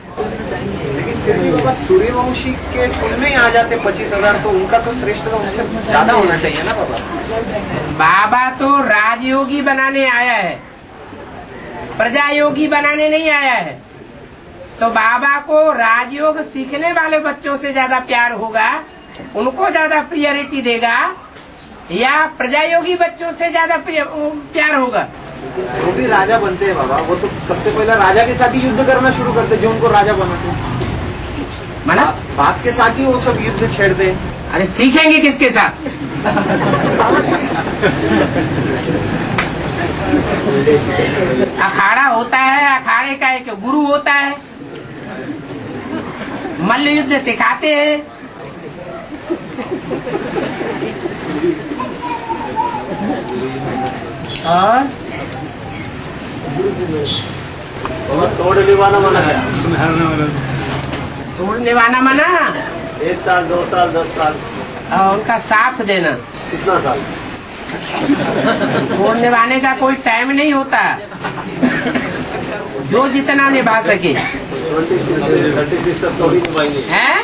लेकिन फिर भी बाबा सूर्यवंशी के कुल में ही आ जाते 25,000, तो उनका तो श्रेष्ठ तो उनसे ज्यादा होना चाहिए ना बाबा। बाबा तो राजयोगी बनाने आया है, प्रजा योगी बनाने नहीं आया है। तो बाबा को राजयोग सीखने वाले बच्चों से ज्यादा प्यार होगा, उनको ज्यादा प्रियोरिटी देगा, या प्रजा योगी बच्चों से ज्यादा प्यार होगा? वो भी राजा बनते हैं बाबा, वो तो सबसे पहले राजा के साथ ही युद्ध करना शुरू करते जो उनको राजा बनाते। माना बाप के साथ ही वो सब युद्ध छेड़ते। अरे सीखेंगे किसके साथ? अखाड़ा होता है, अखाड़े का एक गुरु होता है, मल्ल युद्ध सिखाते हैं। और तोड़ निभाना मना है। तोड़ निभाना मना? 1 साल 2 साल 10 साल और उनका साथ देना। कितना साल? तोड़ निभाने का कोई टाइम नहीं होता, जो जितना निभा सके। 26 से 36 तक तोड़ी निभाएंगे हैं?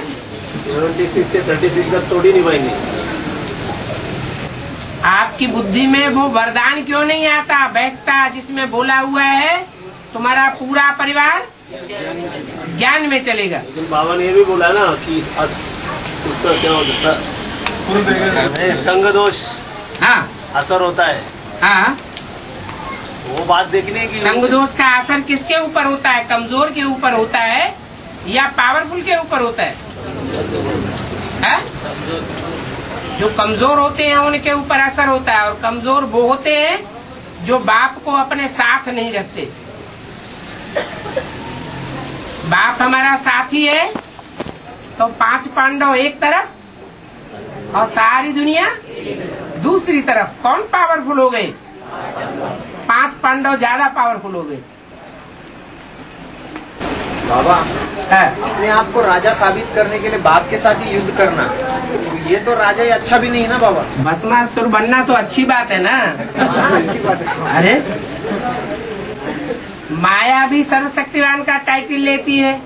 26 से 36 तक तोड़ी निभाएंगे। आपकी बुद्धि में वो वरदान क्यों नहीं आता बैठता जिसमें बोला हुआ है तुम्हारा पूरा परिवार ज्ञान में चलेगा? लेकिन बाबा ने ये भी बोला ना कि उससे क्या होता है, संग दोष हाँ असर होता है। हाँ, वो बात देखने की। संग दोष का असर किसके ऊपर होता है? कमजोर के ऊपर होता है या पावरफुल के ऊपर होता है? जो कमजोर होते हैं उनके ऊपर असर होता है, और कमजोर वो होते हैं जो बाप को अपने साथ नहीं रखते। बाप हमारा साथी है तो 5 पांडव एक तरफ और सारी दुनिया दूसरी तरफ। कौन पावरफुल हो गए? 5 पांडव ज्यादा पावरफुल हो गए। बाबा अपने आप को राजा साबित करने के लिए बाप के साथ ही युद्ध करना, तो ये तो राजा ही अच्छा भी नहीं है ना बाबा। भस्मासुर बनना तो अच्छी बात है ना। अच्छी बात है। अरे माया भी सर्वशक्तिवान का टाइटल लेती है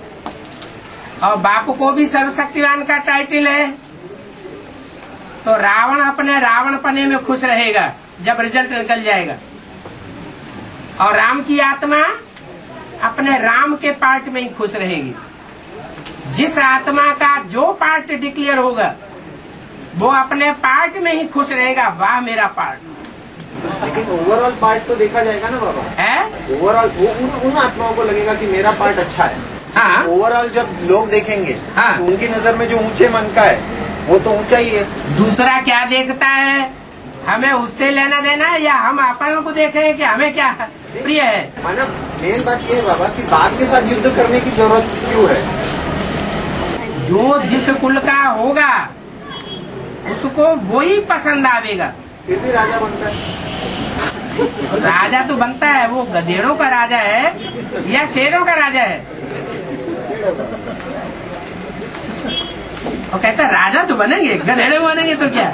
और बाप को भी सर्वशक्तिवान का टाइटल है। तो रावण अपने रावणपने में खुश रहेगा जब रिजल्ट निकल जाएगा, और राम की आत्मा अपने राम के पार्ट में ही खुश रहेगी। जिस आत्मा का जो पार्ट डिक्लेयर होगा वो अपने पार्ट में ही खुश रहेगा। वाह मेरा पार्ट। लेकिन ओवरऑल पार्ट तो देखा जाएगा ना बाबा है। ओवरऑल उन आत्माओं को लगेगा कि मेरा पार्ट अच्छा है। हाँ, ओवरऑल जब लोग देखेंगे हाँ, तो उनकी नजर में जो ऊंचे मन का है वो तो ऊंचा ही है। दूसरा क्या देखता है, हमें उससे लेना देना है या हम अपनों को देखें कि हमें क्या प्रिय है? माना मेन बात ये है बाबा कि बाप के साथ युद्ध करने की जरूरत क्यों है? जो जिस कुल का होगा उसको वो ही पसंद आवेगा। फिर भी राजा बनता है। राजा तो बनता है, वो गधेड़ों का राजा है या शेरों का राजा है? वो कहता है राजा तो बनेंगे, गधेड़े बनेंगे तो क्या।